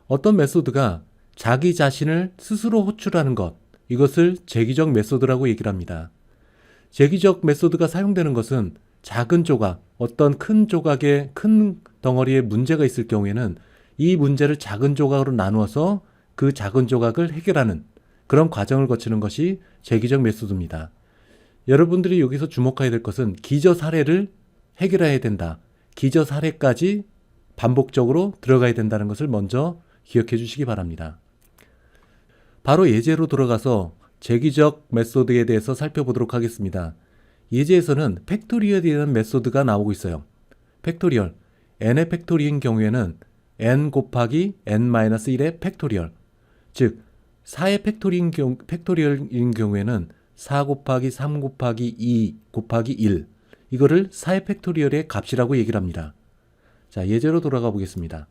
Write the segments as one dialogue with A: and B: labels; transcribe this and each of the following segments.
A: 어떤 메소드가 자기 자신을 스스로 호출하는 것, 이것을 재기적 메소드라고 얘기를 합니다. 재기적 메소드가 사용되는 것은 작은 조각, 어떤 큰 조각에 큰 덩어리에 문제가 있을 경우에는 이 문제를 작은 조각으로 나누어서 그 작은 조각을 해결하는 그런 과정을 거치는 것이 재기적 메소드입니다. 여러분들이 여기서 주목해야 될 것은 기저 사례를 해결해야 된다. 기저 사례까지 반복적으로 들어가야 된다는 것을 먼저 기억해 주시기 바랍니다. 바로 예제로 들어가서 재기적 메소드에 대해서 살펴보도록 하겠습니다. 예제에서는 팩토리얼이라는 메소드가 나오고 있어요. 팩토리얼, n의 팩토리인 경우에는 n 곱하기 n-1의 팩토리얼, 즉 4의 팩토리얼인 경우에는 4 곱하기 3 곱하기 2 곱하기 1, 이거를 4의 팩토리얼의 값이라고 얘기를 합니다. 자, 예제로 돌아가 보겠습니다.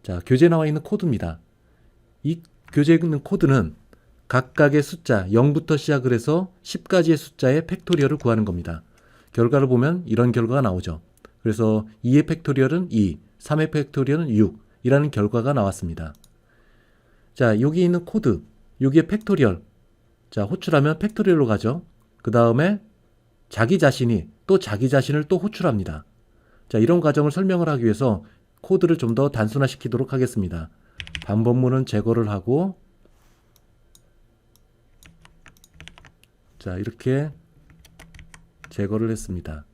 A: 자, 교재에 나와 있는 코드입니다. 이 교재에 있는 코드는 각각의 숫자 0부터 시작을 해서 10까지의 숫자의 팩토리얼을 구하는 겁니다. 결과를 보면 이런 결과가 나오죠. 그래서 2의 팩토리얼은 2, 3의 팩토리얼은 6 이라는 결과가 나왔습니다. 자, 여기 있는 코드, 여기에 팩토리얼, 자, 호출하면 팩토리얼로 가죠. 그 다음에 자기 자신이 또 자기 자신을 또 호출합니다. 자, 이런 과정을 설명을 하기 위해서 코드를 좀 더 단순화시키도록 하겠습니다. 반복문은 제거를 하고, 자, 이렇게 제거를 했습니다.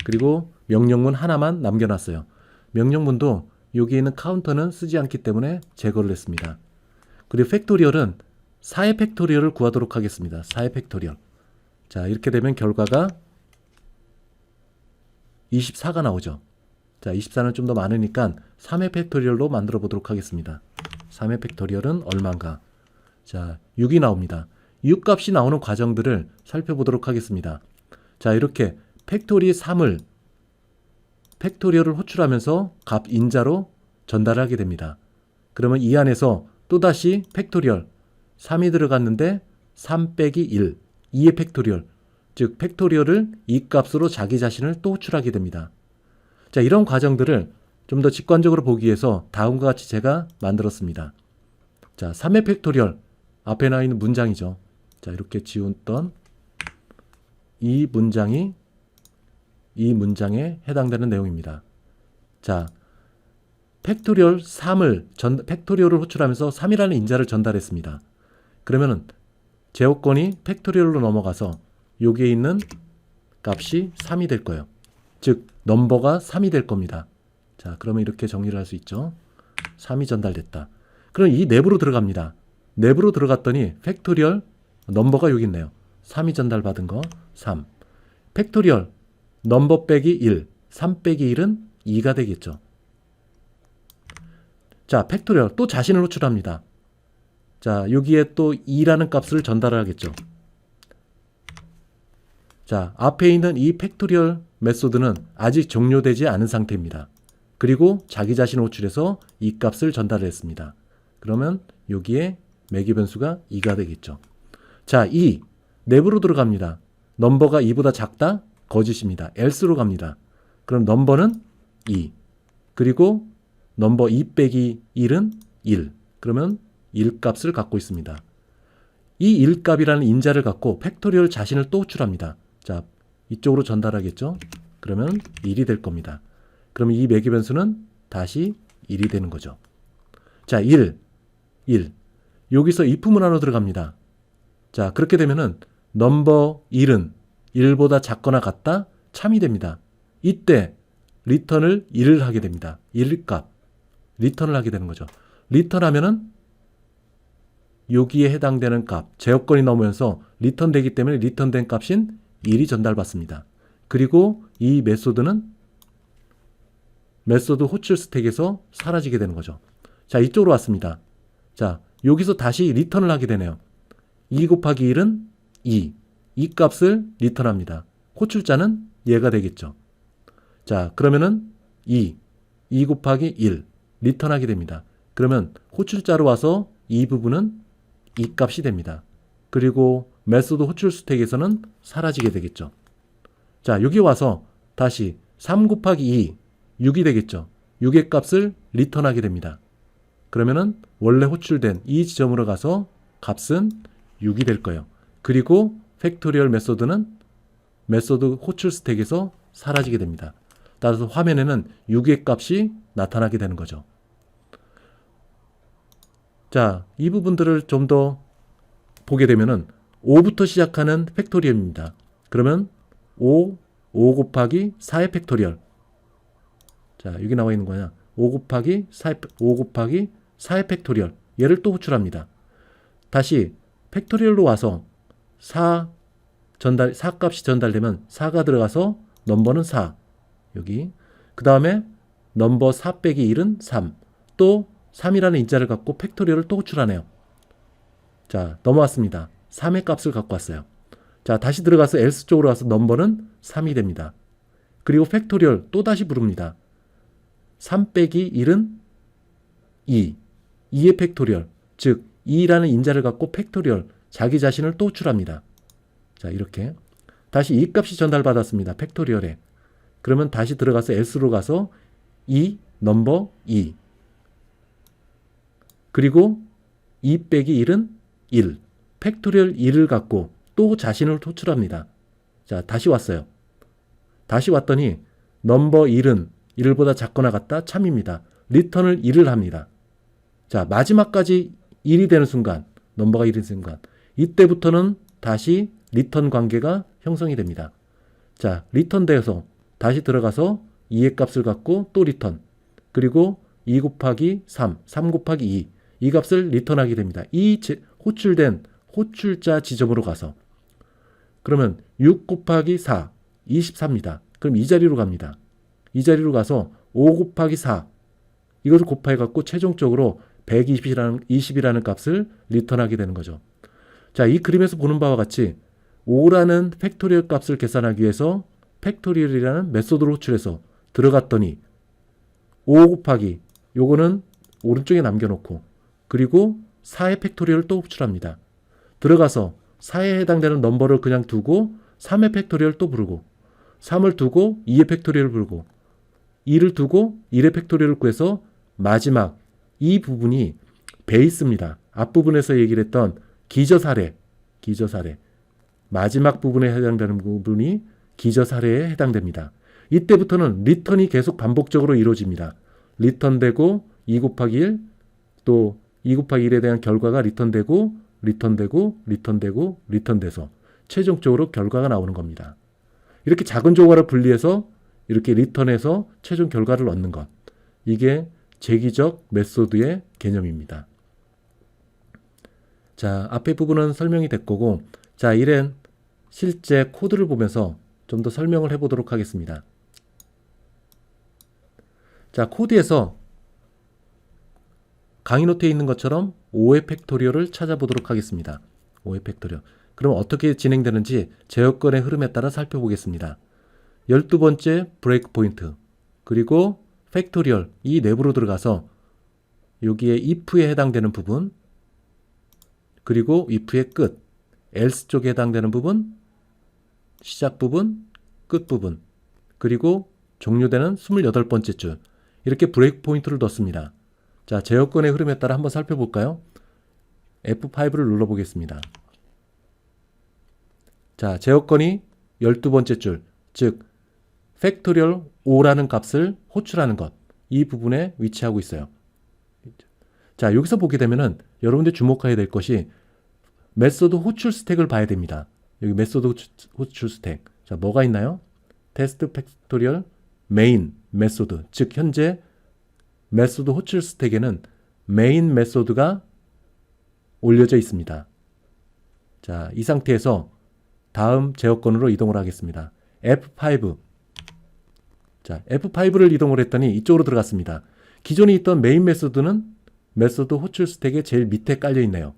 A: 그리고 명령문 하나만 남겨놨어요. 명령문도 여기 있는 카운터는 쓰지 않기 때문에 제거를 했습니다. 그리고 팩토리얼은 4의 팩토리얼을 구하도록 하겠습니다. 4의 팩토리얼. 자, 이렇게 되면 결과가 24가 나오죠. 자, 24는 좀 더 많으니까 3의 팩토리얼로 만들어 보도록 하겠습니다. 3의 팩토리얼은 얼마인가? 자, 6이 나옵니다. 6 값이 나오는 과정들을 살펴보도록 하겠습니다. 자, 이렇게 팩토리 3을 팩토리얼을 호출하면서 값 인자로 전달하게 됩니다. 그러면 이 안에서 또다시 팩토리얼 3이 들어갔는데 3 빼기 1, 2의 팩토리얼, 즉 팩토리얼을 이 값으로 자기 자신을 또 호출하게 됩니다. 자, 이런 과정들을 좀 더 직관적으로 보기 위해서 다음과 같이 제가 만들었습니다. 자, 3의 팩토리얼 앞에 나와 있는 문장이죠. 자, 이렇게 지웠던 이 문장이 이 문장에 해당되는 내용입니다. 자, 팩토리얼 3을 팩토리얼을 호출하면서 3이라는 인자를 전달했습니다. 그러면은 제호권이 팩토리얼로 넘어가서 여기에 있는 값이 3이 될 거예요. 즉 넘버가 3이 될 겁니다. 자, 그러면 이렇게 정리를 할 수 있죠. 3이 전달됐다. 그럼 이 내부로 들어갑니다. 내부로 들어갔더니 팩토리얼 넘버가 여기 있네요. 3이 전달받은 거 3. 팩토리얼 넘버 빼기 1, 3 빼기 1은 2가 되겠죠. 자, 팩토리얼 또 자신을 호출합니다. 자, 여기에 또 2라는 값을 전달하겠죠. 자, 앞에 있는 이 팩토리얼 메소드는 아직 종료되지 않은 상태입니다. 그리고 자기 자신을 호출해서 이 값을 전달했습니다. 그러면 여기에 매개 변수가 2가 되겠죠. 자, 2 내부로 들어갑니다. 넘버가 2보다 작다? 거짓입니다. else로 갑니다. 그럼 넘버는 2. 그리고 넘버 2 빼기 1은 1. 그러면 1 값을 갖고 있습니다. 이 1 값이라는 인자를 갖고 팩토리얼 자신을 또 호출합니다. 자, 이쪽으로 전달하겠죠. 그러면 1이 될 겁니다. 그러면 이 매개 변수는 다시 1이 되는 거죠. 자, 1. 여기서 if 문안으로 들어갑니다. 자, 그렇게 되면은 넘버 1은 1보다 작거나 같다? 참이 됩니다. 이때 리턴을 1을 하게 됩니다. 1값. 리턴을 하게 되는 거죠. 리턴하면은 여기에 해당되는 값, 제어권이 넘으면서 리턴되기 때문에 리턴된 값인 1이 전달받습니다. 그리고 이 메소드는 메소드 호출 스택에서 사라지게 되는 거죠. 자, 이쪽으로 왔습니다. 자, 여기서 다시 리턴을 하게 되네요. 2 곱하기 1은 2. 이 값을 리턴합니다. 호출자는 얘가 되겠죠. 자, 그러면은 2 곱하기 1 리턴하게 됩니다. 그러면 호출자로 와서 이 부분은 이 값이 됩니다. 그리고 메소드 호출 스택에서는 사라지게 되겠죠. 자, 여기 와서 다시 3 곱하기 2 6이 되겠죠. 6의 값을 리턴하게 됩니다. 그러면은 원래 호출된 이 지점으로 가서 값은 6이 될 거예요. 그리고 팩토리얼 메소드는 메소드 호출 스택에서 사라지게 됩니다. 따라서 화면에는 6의 값이 나타나게 되는 거죠. 자, 이 부분들을 좀 더 보게 되면은 5부터 시작하는 팩토리얼입니다. 그러면 5 곱하기 4의 팩토리얼. 자, 여기 나와 있는 거냐? 5 곱하기 4의 팩토리얼. 얘를 또 호출합니다. 다시 팩토리얼로 와서 4 값이 전달되면 4가 들어가서 넘버는 4. 여기. 그 다음에 넘버 4 빼기 1은 3. 또 3이라는 인자를 갖고 팩토리얼을 또 호출하네요. 자, 넘어왔습니다. 3의 값을 갖고 왔어요. 자, 다시 들어가서 else 쪽으로 가서 넘버는 3이 됩니다. 그리고 팩토리얼 또 다시 부릅니다. 3 빼기 1은 2. 2의 팩토리얼. 즉 2라는 인자를 갖고 팩토리얼 자기 자신을 또 호출합니다. 자, 이렇게 다시 이 값이 전달받았습니다. 팩토리얼에. 그러면 다시 들어가서 else로 가서 2 넘버 2. 그리고 2 빼기 1은 1. 팩토리얼 1을 갖고 또 자신을 호출합니다. 자, 다시 왔어요. 다시 왔더니 넘버 1은 1보다 작거나 같다? 참입니다. 리턴을 1을 합니다. 자, 마지막까지 1이 되는 순간, 넘버가 1이 되는 순간, 이때부터는 다시 리턴 관계가 형성이 됩니다. 자, 리턴 되어서 다시 들어가서 2의 값을 갖고 또 리턴. 그리고 2 곱하기 3, 3 곱하기 2. 이 값을 리턴하게 됩니다. 이 호출된 호출자 지점으로 가서. 그러면 6 곱하기 4, 24입니다. 그럼 이 자리로 갑니다. 이 자리로 가서 5 곱하기 4. 이것을 곱해 갖고 최종적으로 120이라는 값을 리턴하게 되는 거죠. 자, 이 그림에서 보는 바와 같이 5라는 팩토리얼 값을 계산하기 위해서 팩토리얼이라는 메소드를 호출해서 들어갔더니 5 곱하기 요거는 오른쪽에 남겨놓고 그리고 4의 팩토리얼을 또 호출합니다. 들어가서 4에 해당되는 넘버를 그냥 두고 3의 팩토리얼을 또 부르고 3을 두고 2의 팩토리얼을 부르고 2를 두고 1의 팩토리얼을 구해서 마지막 이 부분이 베이스입니다. 앞부분에서 얘기를 했던 기저사례. 마지막 부분에 해당되는 부분이 기저사례에 해당됩니다. 이때부터는 리턴이 계속 반복적으로 이루어집니다. 리턴되고 2 곱하기 1, 또 2 곱하기 1에 대한 결과가 리턴되고 리턴돼서 최종적으로 결과가 나오는 겁니다. 이렇게 작은 조각을 분리해서 이렇게 리턴해서 최종 결과를 얻는 것. 이게 재기적 메소드의 개념입니다. 자, 앞에 부분은 설명이 됐고, 자, 이런 실제 코드를 보면서 좀 더 설명을 해보도록 하겠습니다. 자, 코드에서 강의 노트에 있는 것처럼 5의 팩토리얼을 찾아보도록 하겠습니다. 5의 팩토리얼. 그럼 어떻게 진행되는지 제어권의 흐름에 따라 살펴보겠습니다. 12번째 브레이크 포인트, 그리고 팩토리얼, 이 내부로 들어가서 여기에 if에 해당되는 부분, 그리고 if의 끝, else 쪽에 해당되는 부분, 시작 부분, 끝 부분, 그리고 종료되는 28번째 줄, 이렇게 브레이크 포인트를 넣습니다. 자, 제어권의 흐름에 따라 한번 살펴볼까요? F5를 눌러보겠습니다. 자, 제어권이 12번째 줄, 즉 팩토리얼 5라는 값을 호출하는 것, 이 부분에 위치하고 있어요. 자, 여기서 보게 되면은 여러분들 주목해야 될 것이 메소드 호출 스택을 봐야 됩니다. 여기 메소드 호출 스택. 자, 뭐가 있나요? 테스트 팩토리얼 메인 메소드, 즉 현재 메소드 호출 스택에는 메인 메소드가 올려져 있습니다. 자, 이 상태에서 다음 제어권으로 이동을 하겠습니다. F5. 자, F5를 이동을 했더니 이쪽으로 들어갔습니다. 기존에 있던 메인 메소드는 메소드 호출 스택의 제일 밑에 깔려 있네요.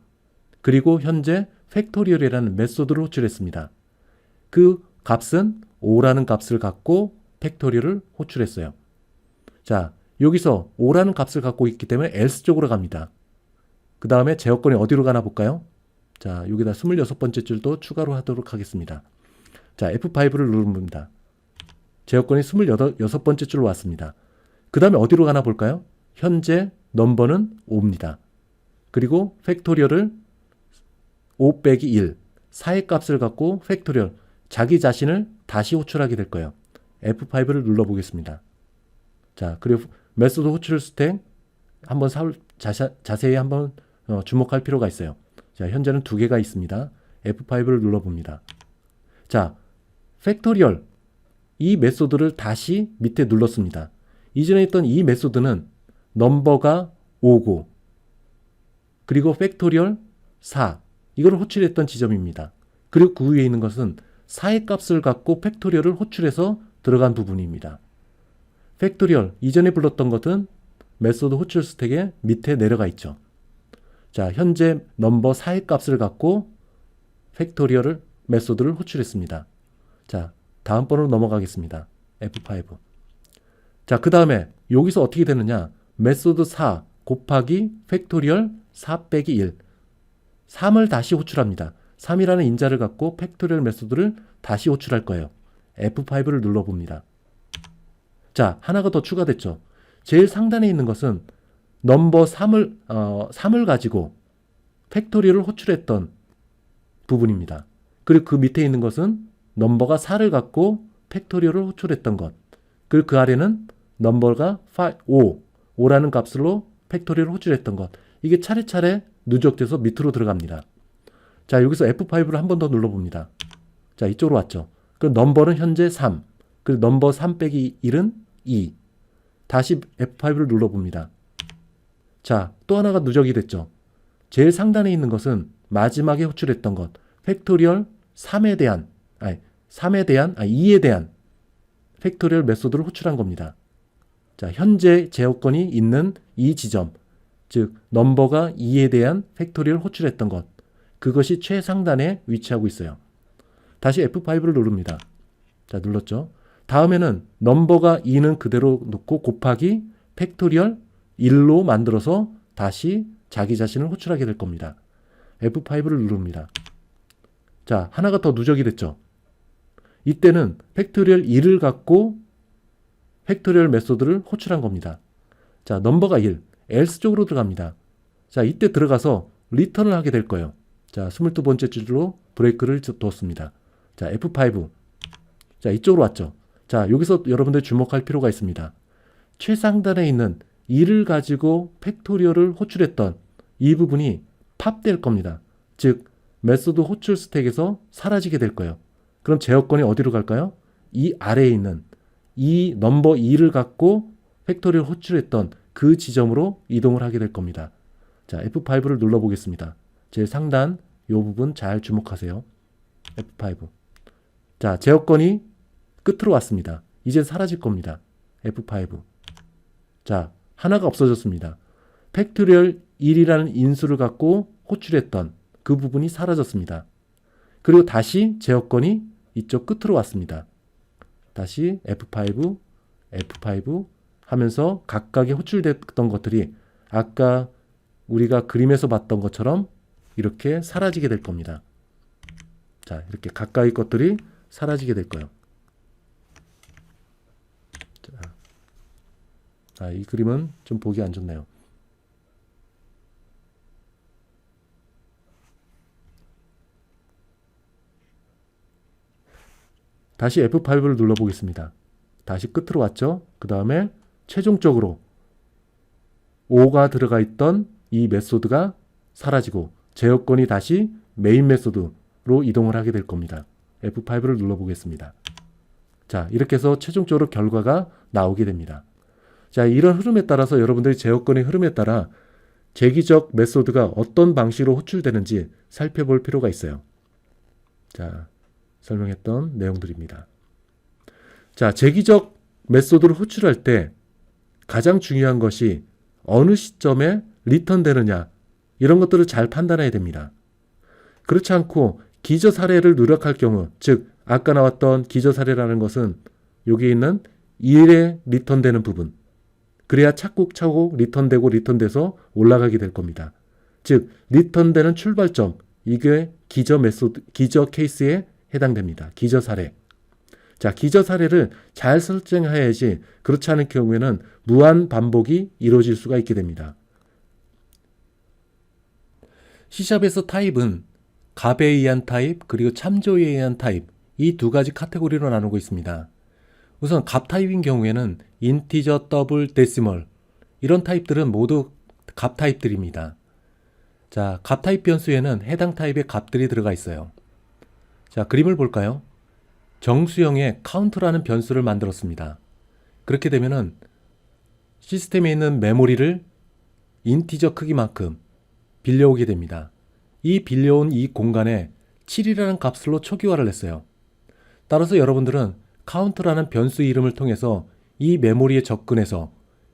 A: 그리고 현재 팩토리얼이라는 메소드를 호출했습니다. 그 값은 5라는 값을 갖고 팩토리얼을 호출했어요. 자, 여기서 5라는 값을 갖고 있기 때문에 else 쪽으로 갑니다. 그 다음에 제어권이 어디로 가나 볼까요? 자, 여기다 26번째 줄도 추가로 하도록 하겠습니다. 자, F5를 누릅니다. 제어권이 26번째 줄로 왔습니다. 그 다음에 어디로 가나 볼까요? 현재 넘버는 5입니다. 그리고 팩토리얼을 5 빼기 1, 4의 값을 갖고 팩토리얼, 자기 자신을 다시 호출하게 될 거예요. F5를 눌러보겠습니다. 자, 그리고 메소드 호출 스택 한번 자세히 한번 주목할 필요가 있어요. 자, 현재는 2개가 있습니다. F5를 눌러봅니다. 자, 팩토리얼 이 메소드를 다시 밑에 눌렀습니다. 이전에 있던 이 메소드는 넘버가 5고 그리고 팩토리얼 4 이걸 호출했던 지점입니다. 그리고 그 위에 있는 것은 4의 값을 갖고 팩토리얼을 호출해서 들어간 부분입니다. 팩토리얼 이전에 불렀던 것은 메소드 호출 스택의 밑에 내려가 있죠. 자, 현재 넘버 4의 값을 갖고 팩토리얼을 메소드를 호출했습니다. 자, 다음 번으로 넘어가겠습니다. F5. 자, 그 다음에 여기서 어떻게 되느냐? 메소드 4 곱하기 팩토리얼 4 빼기 1 3을 다시 호출합니다. 3이라는 인자를 갖고 팩토리얼 메소드를 다시 호출할 거예요. F5를 눌러봅니다. 자, 하나가 더 추가됐죠. 제일 상단에 있는 것은 넘버 3을 가지고 팩토리얼을 호출했던 부분입니다. 그리고 그 밑에 있는 것은 넘버가 4를 갖고 팩토리얼을 호출했던 것. 그리고 그 아래는 넘버가 5라는 값으로 팩토리얼을 호출했던 것. 이게 차례차례 누적돼서 밑으로 들어갑니다. 자, 여기서 F5를 한 번 더 눌러봅니다. 자, 이쪽으로 왔죠. 그 넘버는 현재 3. 그리고 넘버 3 빼기 1은 2. 다시 F5를 눌러봅니다. 자, 또 하나가 누적이 됐죠. 제일 상단에 있는 것은 마지막에 호출했던 것. 팩토리얼 2에 대한 팩토리얼 메소드를 호출한 겁니다. 자, 현재 제어권이 있는 이 지점, 즉 넘버가 2에 대한 팩토리얼을 호출했던 것, 그것이 최상단에 위치하고 있어요. 다시 F5를 누릅니다. 자, 눌렀죠. 다음에는 넘버가 2는 그대로 놓고 곱하기 팩토리얼 1로 만들어서 다시 자기 자신을 호출하게 될 겁니다. F5를 누릅니다. 자, 하나가 더 누적이 됐죠. 이때는 팩토리얼 1을 갖고 팩토리얼 메소드를 호출한 겁니다. 자, 넘버가 1, else 쪽으로 들어갑니다. 자, 이때 들어가서 리턴을 하게 될 거예요. 자, 22번째 줄로 브레이크를 뒀습니다. 자, F5. 자, 이쪽으로 왔죠. 자, 여기서 여러분들 주목할 필요가 있습니다. 최상단에 있는 2를 가지고 팩토리얼을 호출했던 이 부분이 팝될 겁니다. 즉, 메소드 호출 스택에서 사라지게 될 거예요. 그럼 제어권이 어디로 갈까요? 이 아래에 있는 이 넘버 2를 갖고 팩토리얼 호출했던 그 지점으로 이동을 하게 될 겁니다. 자, F5를 눌러보겠습니다. 제일 상단 이 부분 잘 주목하세요. F5. 자, 제어권이 끝으로 왔습니다. 이제 사라질 겁니다. F5. 자, 하나가 없어졌습니다. 팩토리얼 1이라는 인수를 갖고 호출했던 그 부분이 사라졌습니다. 그리고 다시 제어권이 이쪽 끝으로 왔습니다. 다시 F5, F5 하면서 각각의 호출됐던 것들이 아까 우리가 그림에서 봤던 것처럼 이렇게 사라지게 될 겁니다. 자, 이렇게 가까이 것들이 사라지게 될 거예요. 자, 이 그림은 좀 보기 안 좋네요. 다시 F5를 눌러보겠습니다. 다시 끝으로 왔죠? 그 다음에 최종적으로 5가 들어가 있던 이 메소드가 사라지고 제어권이 다시 메인 메소드로 이동을 하게 될 겁니다. F5를 눌러보겠습니다. 자, 이렇게 해서 최종적으로 결과가 나오게 됩니다. 자, 이런 흐름에 따라서 여러분들이 제어권의 흐름에 따라 재기적 메소드가 어떤 방식으로 호출되는지 살펴볼 필요가 있어요. 자, 설명했던 내용들입니다. 자, 재기적 메소드를 호출할 때 가장 중요한 것이 어느 시점에 리턴되느냐, 이런 것들을 잘 판단해야 됩니다. 그렇지 않고 기저 사례를 누락할 경우, 즉 아까 나왔던 기저 사례라는 것은 여기 있는 1에 리턴되는 부분, 그래야 차곡차곡 리턴돼서 올라가게 될 겁니다. 즉 리턴되는 출발점, 이게 기저 케이스에 해당됩니다. 기저 사례. 자, 기저 사례를 잘 설정해야지 그렇지 않은 경우에는 무한 반복이 이루어질 수가 있게 됩니다. C샵에서 타입은 값에 의한 타입 그리고 참조에 의한 타입 이 두 가지 카테고리로 나누고 있습니다. 우선 값 타입인 경우에는 인티저, 더블, 데시멀 이런 타입들은 모두 값 타입들입니다. 자, 값 타입 변수에는 해당 타입의 값들이 들어가 있어요. 자, 그림을 볼까요? 정수형의 카운트라는 변수를 만들었습니다. 그렇게 되면은 시스템에 있는 메모리를 인티저 크기만큼 빌려오게 됩니다. 이 빌려온 이 공간에 7이라는 값으로 초기화를 했어요. 따라서 여러분들은 카운트라는 변수 이름을 통해서 이 메모리에 접근해서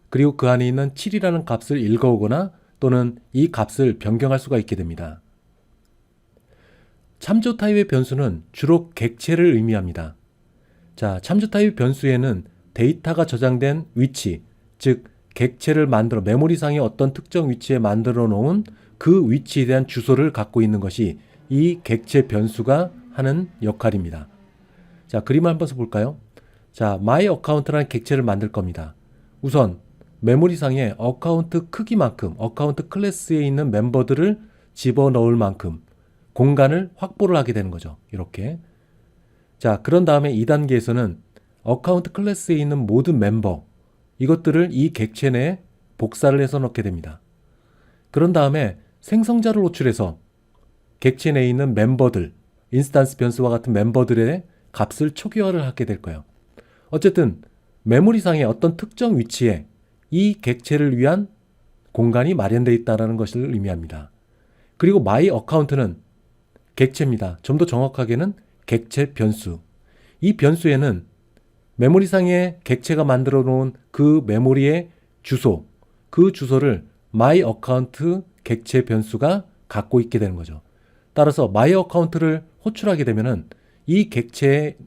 A: 그리고 그 안에 있는 7이라는 값을 읽어오거나 또는 이 값을 변경할 수가 있게 됩니다. 참조 타입의 변수는 주로 객체를 의미합니다. 자, 참조 타입 변수에는 데이터가 저장된 위치, 즉 객체를 만들어 메모리상의 어떤 특정 위치에 만들어 놓은 그 위치에 대한 주소를 갖고 있는 것이 이 객체 변수가 하는 역할입니다. 자, 그림을 한번 볼까요? 자, my account라는 객체를 만들 겁니다. 우선 메모리상의 어카운트 크기만큼 어카운트 클래스에 있는 멤버들을 집어넣을 만큼 공간을 확보를 하게 되는 거죠. 이렇게. 자, 그런 다음에 2단계에서는 어카운트 클래스에 있는 모든 멤버 이것들을 이 객체 내에 복사를 해서 넣게 됩니다. 그런 다음에 생성자를 호출해서 객체 내에 있는 멤버들, 인스턴스 변수와 같은 멤버들의 값을 초기화를 하게 될 거예요. 어쨌든 메모리상의 어떤 특정 위치에 이 객체를 위한 공간이 마련되어 있다는 것을 의미합니다. 그리고 my account는 객체입니다. 좀 더 정확하게는 객체 변수. 이 변수에는 메모리상의 객체가 만들어 놓은 그 메모리의 주소, 그 주소를 my account 객체 변수가 갖고 있게 되는 거죠. 따라서 my account를 호출하게 되면은 이 객체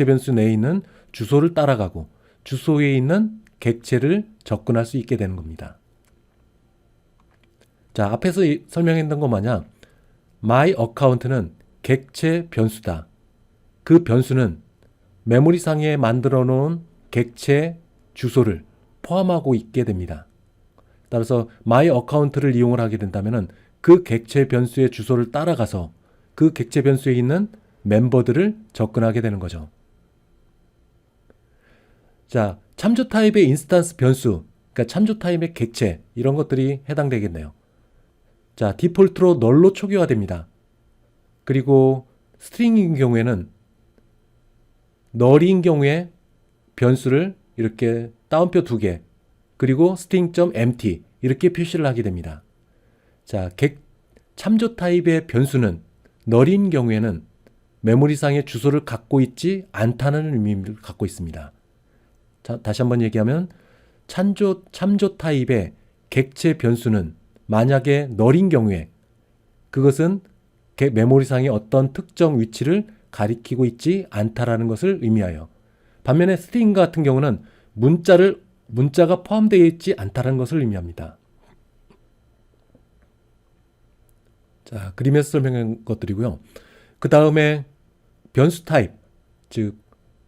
A: 변수 내에 있는 주소를 따라가고 주소에 있는 객체를 접근할 수 있게 되는 겁니다. 자, 앞에서 설명했던 것 마냥 my account는 객체 변수다. 그 변수는 메모리상에 만들어 놓은 객체 주소를 포함하고 있게 됩니다. 따라서 my account를 이용을 하게 된다면 그 객체 변수의 주소를 따라가서 그 객체 변수에 있는 멤버들을 접근하게 되는 거죠. 자, 참조 타입의 인스턴스 변수, 그러니까 참조 타입의 객체 이런 것들이 해당되겠네요. 자, 디폴트로 널로 초기화됩니다. 그리고 스트링인 경우에는 널인 경우에 변수를 이렇게 따옴표 2개 그리고 string.empty 이렇게 표시를 하게 됩니다. 자, 참조 타입의 변수는 널인 경우에는 메모리상의 주소를 갖고 있지 않다는 의미를 갖고 있습니다. 자, 다시 한번 얘기하면 참조 타입의 객체 변수는 만약에 널인 경우에 그것은 메모리상의 어떤 특정 위치를 가리키고 있지 않다라는 것을 의미하여 반면에 string 같은 경우는 문자가 포함되어 있지 않다는 것을 의미합니다. 자, 그림에서 설명한 것들이고요. 그 다음에 변수 타입, 즉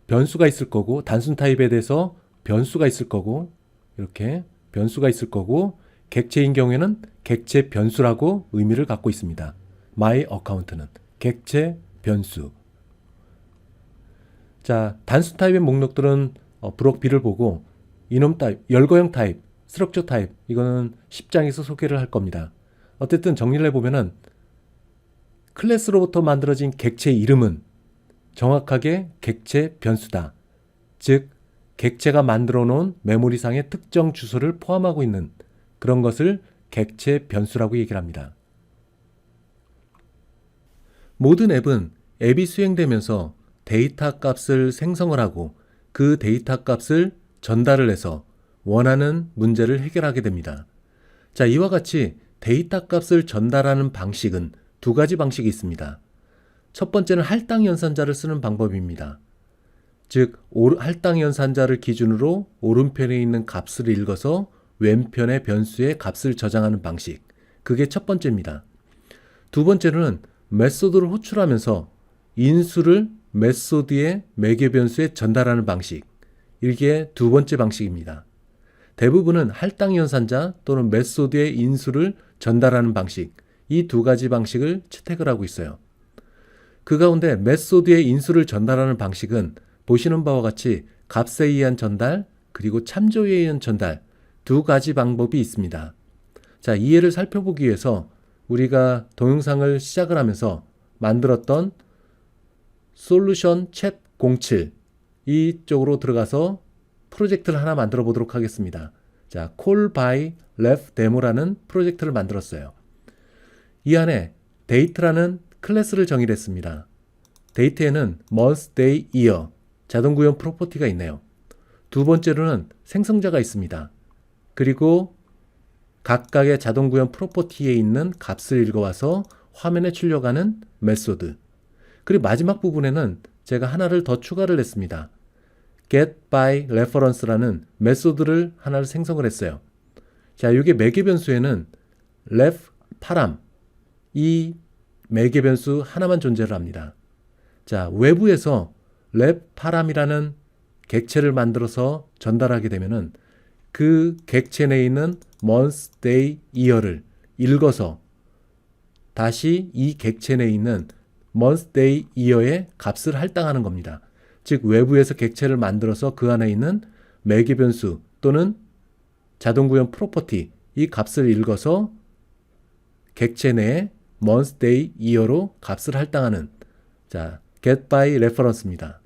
A: 변수가 있을 거고 단순 타입에 대해서 변수가 있을 거고 이렇게 변수가 있을 거고 객체인 경우에는 객체 변수라고 의미를 갖고 있습니다. my account는 객체 변수. 자, 단순 타입의 목록들은 브록 B를 보고 이놈 타입, 열거형 타입, 스트럭처 타입 이거는 10장에서 소개를 할 겁니다. 어쨌든 정리를 해보면은 클래스로부터 만들어진 객체 이름은 정확하게 객체 변수다. 즉 객체가 만들어 놓은 메모리상의 특정 주소를 포함하고 있는 그런 것을 객체 변수라고 얘기를 합니다. 모든 앱은 앱이 수행되면서 데이터 값을 생성을 하고 그 데이터 값을 전달을 해서 원하는 문제를 해결하게 됩니다. 자, 이와 같이 데이터 값을 전달하는 방식은 두 가지 방식이 있습니다. 첫 번째는 할당 연산자를 쓰는 방법입니다. 즉, 할당 연산자를 기준으로 오른편에 있는 값을 읽어서 왼편의 변수의 값을 저장하는 방식. 그게 첫 번째입니다. 두 번째로는 메소드를 호출하면서 인수를 메소드의 매개 변수에 전달하는 방식. 이게 두 번째 방식입니다. 대부분은 할당 연산자 또는 메소드의 인수를 전달하는 방식. 이 두 가지 방식을 채택을 하고 있어요. 그 가운데 메소드의 인수를 전달하는 방식은 보시는 바와 같이 값에 의한 전달 그리고 참조에 의한 전달 두 가지 방법이 있습니다. 자, 이해를 살펴보기 위해서 우리가 동영상을 시작을 하면서 만들었던 솔루션 챗 07 이쪽으로 들어가서 프로젝트를 하나 만들어 보도록 하겠습니다. 자, call by ref demo라는 프로젝트를 만들었어요. 이 안에 date라는 클래스를 정의를 했습니다. date에는 month, day, year 자동 구현 프로퍼티가 있네요. 두 번째로는 생성자가 있습니다. 그리고 각각의 자동 구현 프로퍼티에 있는 값을 읽어와서 화면에 출력하는 메소드. 그리고 마지막 부분에는 제가 하나를 더 추가를 했습니다. get by reference라는 메소드를 하나를 생성을 했어요. 자, 이게 매개 변수에는 ref param 이 매개 변수 하나만 존재를 합니다. 자, 외부에서 ref param이라는 객체를 만들어서 전달하게 되면은 그 객체 내에 있는 month, day, year를 읽어서 다시 이 객체 내에 있는 month, day, year의 값을 할당하는 겁니다. 즉 외부에서 객체를 만들어서 그 안에 있는 매개 변수 또는 자동 구현 프로퍼티 이 값을 읽어서 객체 내에 month, day, year로 값을 할당하는 자, get by reference입니다.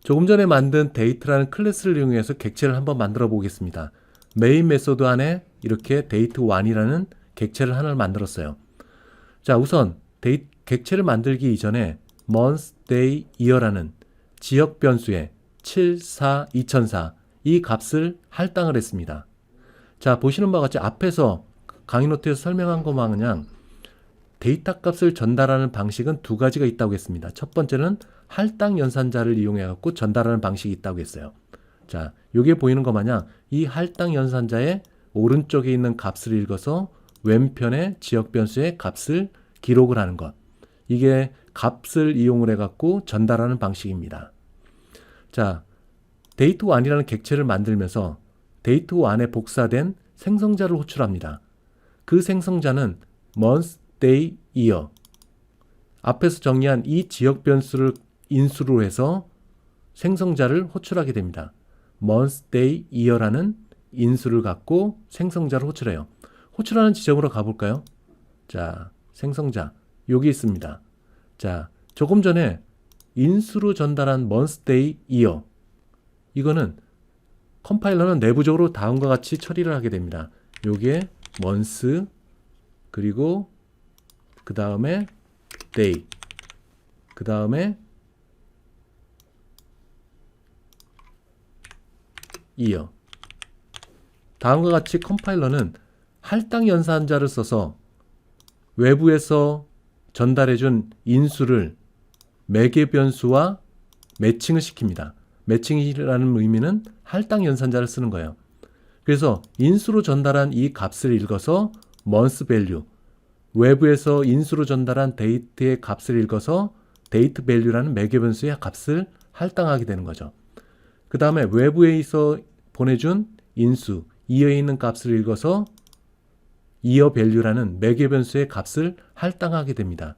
A: 조금 전에 만든 date라는 클래스를 이용해서 객체를 한번 만들어 보겠습니다. 메인 메소드 안에 이렇게 date1이라는 객체를 하나를 만들었어요. 자, 우선 객체를 만들기 이전에 month, day, year라는 지역 변수에 7, 4, 2004 이 값을 할당을 했습니다. 자, 보시는 바와 같이 앞에서 강의 노트에서 설명한 것과 마냥 데이터 값을 전달하는 방식은 두 가지가 있다고 했습니다. 첫 번째는 할당 연산자를 이용해 갖고 전달하는 방식이 있다고 했어요. 자, 요게 보이는 것 마냥 이 할당 연산자의 오른쪽에 있는 값을 읽어서 왼편의 지역 변수의 값을 기록을 하는 것. 이게 값을 이용을 해 갖고 전달하는 방식입니다. 자, date1이라는 객체를 만들면서 date1에 복사된 생성자를 호출합니다. 그 생성자는 month, day, year. 앞에서 정의한 이 지역 변수를 인수로 해서 생성자를 호출하게 됩니다. month, day, year라는 인수를 갖고 생성자를 호출해요. 호출하는 지점으로 가볼까요? 자, 생성자 여기 있습니다. 자, 조금 전에 인수로 전달한 month, day, year 이거는 컴파일러는 내부적으로 다음과 같이 처리를 하게 됩니다. 요게 month 그리고 그 다음에 day 그 다음에 year 다음과 같이 컴파일러는 할당 연산자를 써서 외부에서 전달해준 인수를 매개 변수와 매칭을 시킵니다. 매칭이라는 의미는 할당 연산자를 쓰는 거예요. 그래서 인수로 전달한 이 값을 읽어서 month value, 외부에서 인수로 전달한 date의 값을 읽어서 date value라는 매개 변수의 값을 할당하게 되는 거죠. 그 다음에 외부에서 보내준 인수, year에 있는 값을 읽어서 year value라는 매개 변수의 값을 할당하게 됩니다.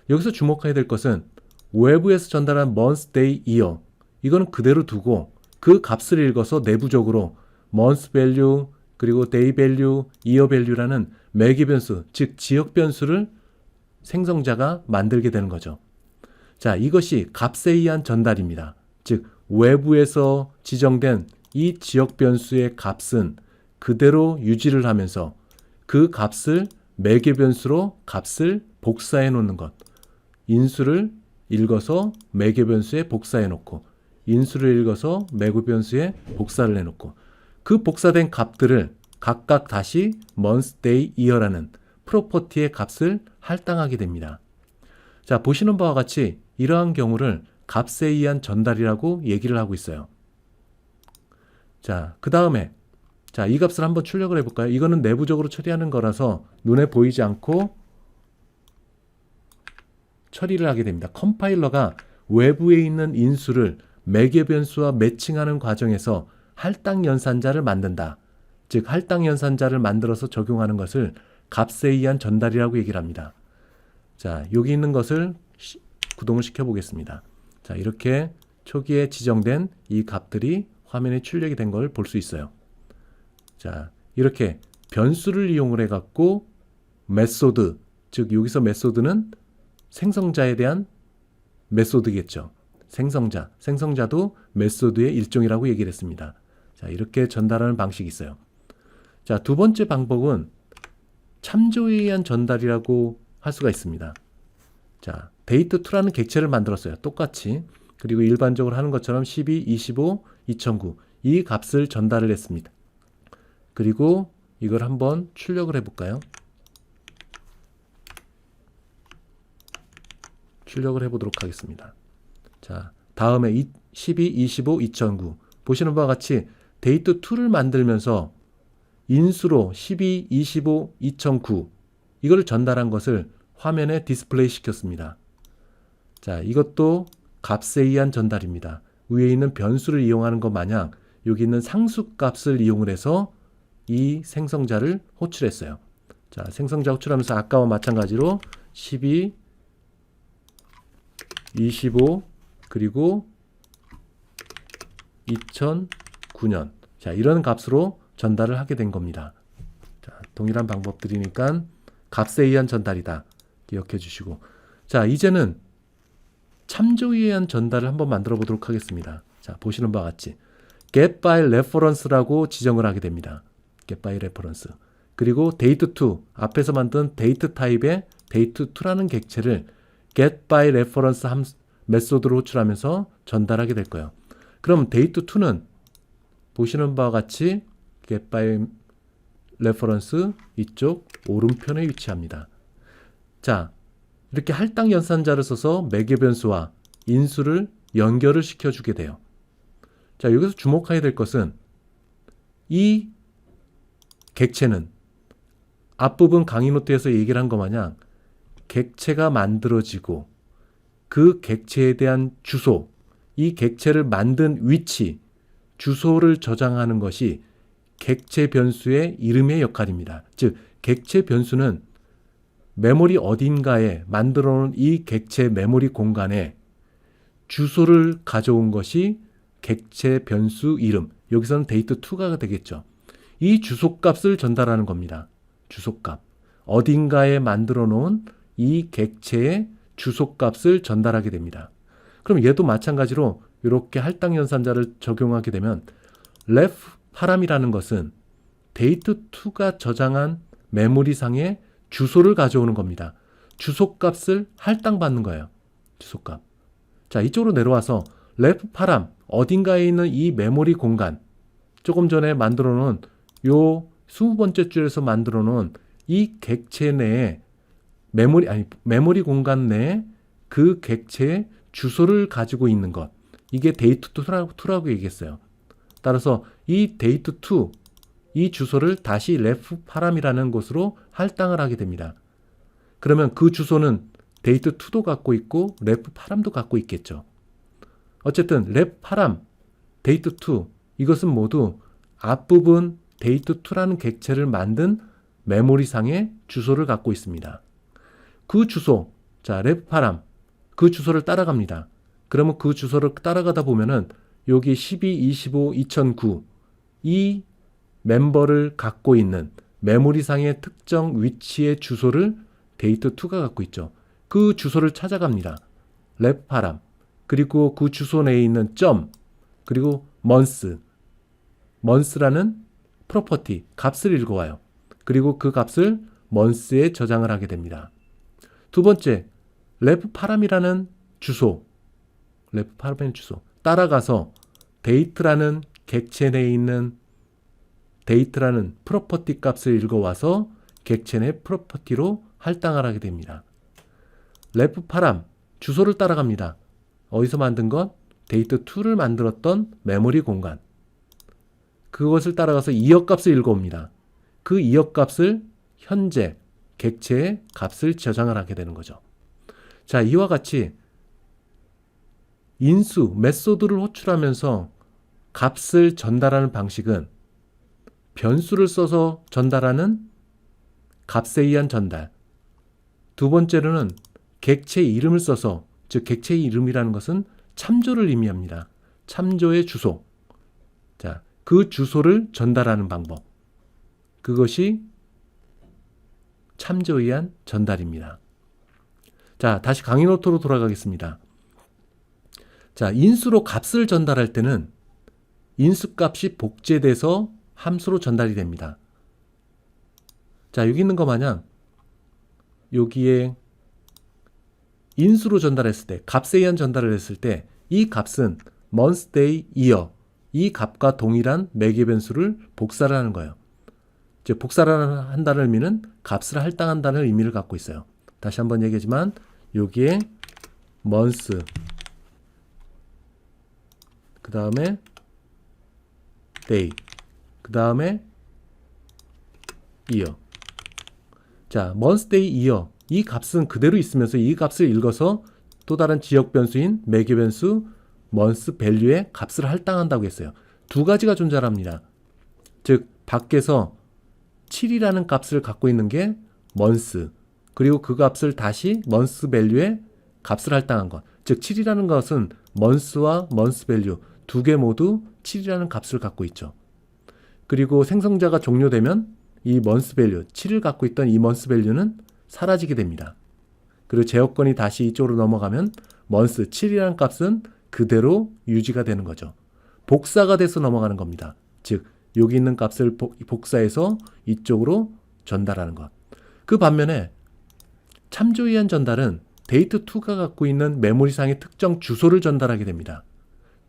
A: 여기서 주목해야 될 것은 외부에서 전달한 month, day, year 이거는 그대로 두고 그 값을 읽어서 내부적으로 month value 그리고 day value, year value라는 매개 변수, 즉 지역 변수를 생성자가 만들게 되는 거죠. 자, 이것이 값에 의한 전달입니다. 즉 외부에서 지정된 이 지역 변수의 값은 그대로 유지를 하면서 그 값을 매개 변수로 값을 복사해 놓는 것. 인수를 읽어서 매개 변수에 복사해 놓고 인수를 읽어서 매개 변수에 복사를 해 놓고 그 복사된 값들을 각각 다시 month, day, year라는 프로퍼티의 값을 할당하게 됩니다. 자, 보시는 바와 같이 이러한 경우를 값에 의한 전달이라고 얘기를 하고 있어요. 자, 그 다음에 자, 이 값을 한번 출력을 해볼까요? 이거는 내부적으로 처리하는 거라서 눈에 보이지 않고 처리를 하게 됩니다. 컴파일러가 외부에 있는 인수를 매개 변수와 매칭하는 과정에서 할당 연산자를 만든다. 즉 할당 연산자를 만들어서 적용하는 것을 값에 의한 전달이라고 얘기를 합니다. 자, 여기 있는 것을 구동을 시켜 보겠습니다. 자, 이렇게 초기에 지정된 이 값들이 화면에 출력이 된 걸 볼 수 있어요. 자, 이렇게 변수를 이용을 해갖고 메소드, 즉 여기서 메소드는 생성자에 대한 메소드겠죠. 생성자도 메소드의 일종이라고 얘기를 했습니다. 자, 이렇게 전달하는 방식이 있어요. 자, 두 번째 방법은 참조에 의한 전달이라고 할 수가 있습니다. 자, 데이트2라는 객체를 만들었어요. 똑같이. 그리고 일반적으로 하는 것처럼 12, 25, 2009 이 값을 전달을 했습니다. 그리고 이걸 한번 출력을 해볼까요? 출력을 해보도록 하겠습니다. 자, 다음에 12, 25, 2009 보시는 바와 같이 데이트2를 만들면서 인수로 12, 25, 2009 이걸 전달한 것을 화면에 디스플레이 시켰습니다. 자, 이것도 값에 의한 전달입니다. 위에 있는 변수를 이용하는 것 마냥 여기 있는 상수값을 이용을 해서 이 생성자를 호출했어요. 자, 생성자 호출하면서 아까와 마찬가지로 12, 25 그리고 2009년 자, 이런 값으로 전달을 하게 된 겁니다. 자, 동일한 방법들이니까 값에 의한 전달이다. 기억해 주시고 자, 이제는 참조에 의한 전달을 한번 만들어 보도록 하겠습니다. 자, 보시는 바와 같이 get by reference라고 지정을 하게 됩니다. get by reference 그리고 date2 앞에서 만든 date 타입의 date2라는 객체를 get by reference 메소드로 호출하면서 전달하게 될 거예요. 그럼 date2는 보시는 바와 같이 get by reference 이쪽 오른편에 위치합니다. 자, 이렇게 할당 연산자를 써서 매개 변수와 인수를 연결을 시켜주게 돼요. 자, 여기서 주목해야 될 것은 이 객체는 앞부분 강의 노트에서 얘기를 한 것 마냥 객체가 만들어지고 그 객체에 대한 주소, 이 객체를 만든 위치, 주소를 저장하는 것이 객체 변수의 이름의 역할입니다. 즉, 객체 변수는 메모리 어딘가에 만들어 놓은 이 객체 메모리 공간에 주소를 가져온 것이 객체 변수 이름, 여기서는 date2가 되겠죠. 이 주소값을 전달하는 겁니다. 주소값. 어딘가에 만들어 놓은 이 객체의 주소값을 전달하게 됩니다. 그럼 얘도 마찬가지로 이렇게 할당 연산자를 적용하게 되면 ref 파람이라는 것은 date2가 저장한 메모리상의 주소를 가져오는 겁니다. 주소값을 할당받는 거예요. 주소값. 자, 이쪽으로 내려와서 ref 파람 어딘가에 있는 이 메모리 공간 조금 전에 만들어 놓은 요 20번째 줄에서 만들어 놓은 이 객체 내에 메모리 공간 내에 그 객체의 주소를 가지고 있는 것. 이게 date2라고 얘기했어요. 따라서 이 date2 이 주소를 다시 ref 파람이라는 곳으로 할당을 하게 됩니다. 그러면 그 주소는 date2도 갖고 있고 ref 파람도 갖고 있겠죠. 어쨌든 ref 파람, date2 이것은 모두 앞부분 date2라는 객체를 만든 메모리상의 주소를 갖고 있습니다. 그 주소, 자, ref 파람, 그 주소를 따라갑니다. 그러면 그 주소를 따라가다 보면은 여기 12, 25, 2009 이 멤버를 갖고 있는 메모리상의 특정 위치의 주소를 date2가 갖고 있죠. 그 주소를 찾아갑니다. ref 파람, 그리고 그 주소 내에 있는 점, 그리고 months라는 프로퍼티, 값을 읽어와요. 그리고 그 값을 months에 저장을 하게 됩니다. 두 번째, ref 파람이라는 주소, 따라가서 date라는 객체 내에 있는 date라는 프로퍼티 값을 읽어와서 객체 내 프로퍼티로 할당을 하게 됩니다. ref 파람, 주소를 따라갑니다. 어디서 만든 것? date2를 만들었던 메모리 공간. 그것을 따라가서 이역값을 읽어옵니다. 그 이역값을 현재 객체의 값을 저장을 하게 되는 거죠. 자, 이와 같이 인수, 메소드를 호출하면서 값을 전달하는 방식은 변수를 써서 전달하는 값에 의한 전달. 두 번째로는 객체 이름을 써서, 즉 객체의 이름이라는 것은 참조를 의미합니다. 참조의 주소. 자, 그 주소를 전달하는 방법. 그것이 참조에 의한 전달입니다. 자, 다시 강의 노트로 돌아가겠습니다. 자, 인수로 값을 전달할 때는 인수값이 복제돼서 함수로 전달이 됩니다. 자, 여기 있는 거 마냥 여기에 인수로 전달했을 때, 값에 의한 전달을 했을 때 이 값은 month, day, year 이 값과 동일한 매개 변수를 복사를 하는 거예요. 즉 복사를 한다는 의미는 값을 할당한다는 의미를 갖고 있어요. 다시 한번 얘기하지만 여기에 month 그 다음에 day 그 다음에 year. 자, month, day, year 이 값은 그대로 있으면서 이 값을 읽어서 또 다른 지역 변수인 매개 변수 month value의 값을 할당한다고 했어요. 두 가지가 존재합니다. 즉 밖에서 7이라는 값을 갖고 있는 게 month, 그리고 그 값을 다시 month value의 값을 할당한 것. 즉 7이라는 것은 month와 month value 두 개 모두 7이라는 값을 갖고 있죠. 그리고 생성자가 종료되면 이 month value, 7을 갖고 있던 이 month value는 사라지게 됩니다. 그리고 제어권이 다시 이쪽으로 넘어가면 month 7이라는 값은 그대로 유지가 되는 거죠. 복사가 돼서 넘어가는 겁니다. 즉 여기 있는 값을 복사해서 이쪽으로 전달하는 것. 그 반면에 참조에 의한 전달은 데이트2가 갖고 있는 메모리상의 특정 주소를 전달하게 됩니다.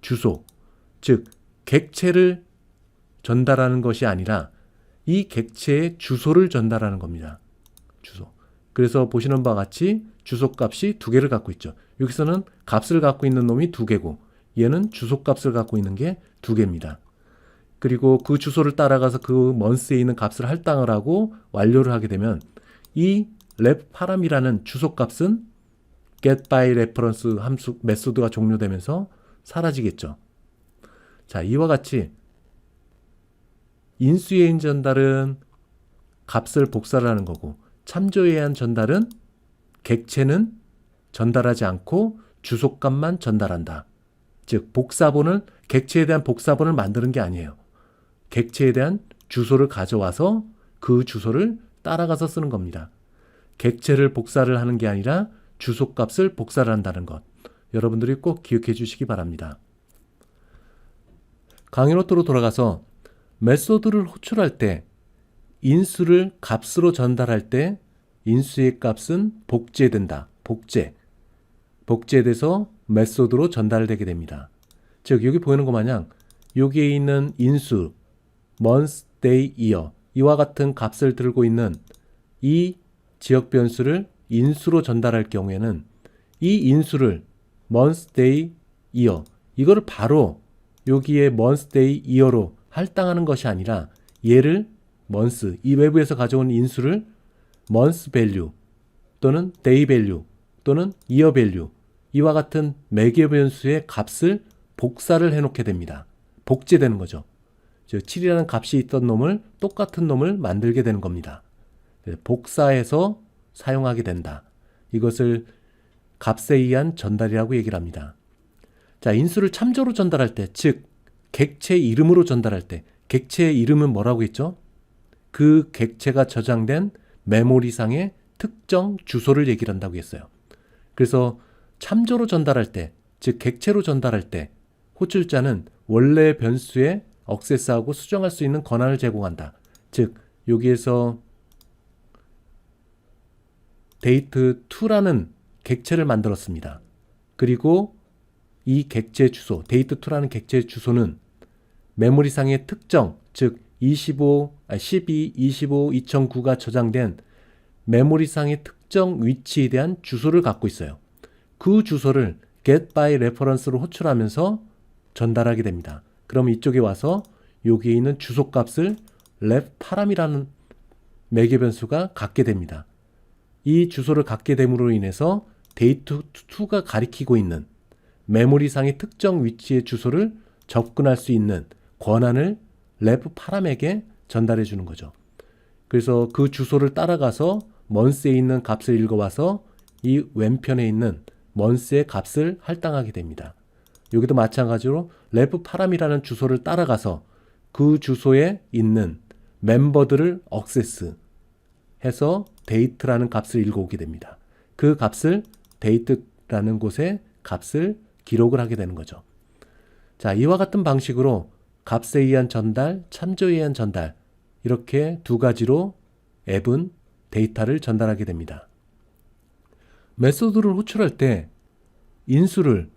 A: 주소, 즉 객체를 전달하는 것이 아니라 이 객체의 주소를 전달하는 겁니다. 주소. 그래서 보시는 바와 같이 주소값이 두 개를 갖고 있죠. 여기서는 값을 갖고 있는 놈이 두 개고 얘는 주소값을 갖고 있는 게 두 개입니다. 그리고 그 주소를 따라가서 그 month에 있는 값을 할당을 하고 완료를 하게 되면 이 refparam이라는 주소값은 getByReference 함수 메소드가 종료되면서 사라지겠죠. 자, 이와 같이 인수에 의한 전달은 값을 복사를 하는 거고 참조에 의한 전달은 객체는 전달하지 않고 주소값만 전달한다. 즉 복사본을 객체에 대한 복사본을 만드는 게 아니에요. 객체에 대한 주소를 가져와서 그 주소를 따라가서 쓰는 겁니다. 객체를 복사를 하는 게 아니라 주소값을 복사를 한다는 것. 여러분들이 꼭 기억해 주시기 바랍니다. 강의 노트로 돌아가서 메소드를 호출할 때 인수를 값으로 전달할 때 인수의 값은 복제된다. 복제돼서 메소드로 전달되게 됩니다. 즉 여기 보이는 것 마냥 여기에 있는 인수 month, day, year 이와 같은 값을 들고 있는 이 지역 변수를 인수로 전달할 경우에는 이 인수를 month, day, year 이거를 바로 여기에 month, day, year로 할당하는 것이 아니라 얘를 month, 이 외부에서 가져온 인수를 month value 또는 day value 또는 year value 이와 같은 매개 변수의 값을 복사를 해놓게 됩니다. 복제되는 거죠. 즉 7이라는 값이 있던 놈을 똑같은 놈을 만들게 되는 겁니다. 복사해서 사용하게 된다. 이것을 값에 의한 전달이라고 얘기를 합니다. 자, 인수를 참조로 전달할 때, 즉 객체 이름으로 전달할 때 객체의 이름은 뭐라고 했죠? 그 객체가 저장된 메모리상의 특정 주소를 얘기를 한다고 했어요. 그래서 참조로 전달할 때, 즉 객체로 전달할 때 호출자는 원래 변수에 액세스하고 수정할 수 있는 권한을 제공한다. 즉 여기에서 date2라는 객체를 만들었습니다. 그리고 이 객체 주소, date2라는 객체 주소는 메모리상의 특정, 즉 12, 25, 2009가 저장된 메모리상의 특정 위치에 대한 주소를 갖고 있어요. 그 주소를 getByReference로 호출하면서 전달하게 됩니다. 그럼 이쪽에 와서 여기에 있는 주소값을 refparam이라는 매개 변수가 갖게 됩니다. 이 주소를 갖게 됨으로 인해서 date2가 가리키고 있는 메모리상의 특정 위치의 주소를 접근할 수 있는 권한을 refparam에게 전달해 주는 거죠. 그래서 그 주소를 따라가서 먼스에 있는 값을 읽어와서 이 왼편에 있는 먼스의 값을 할당하게 됩니다. 여기도 마찬가지로 레프 파람이라는 주소를 따라가서 그 주소에 있는 멤버들을 억세스 해서 데이트라는 값을 읽어오게 됩니다. 그 값을 데이트라는 곳에 값을 기록을 하게 되는 거죠. 자, 이와 같은 방식으로 값에 의한 전달, 참조에 의한 전달, 이렇게 두 가지로 앱은 데이터를 전달하게 됩니다. 메소드를 호출할 때 인수를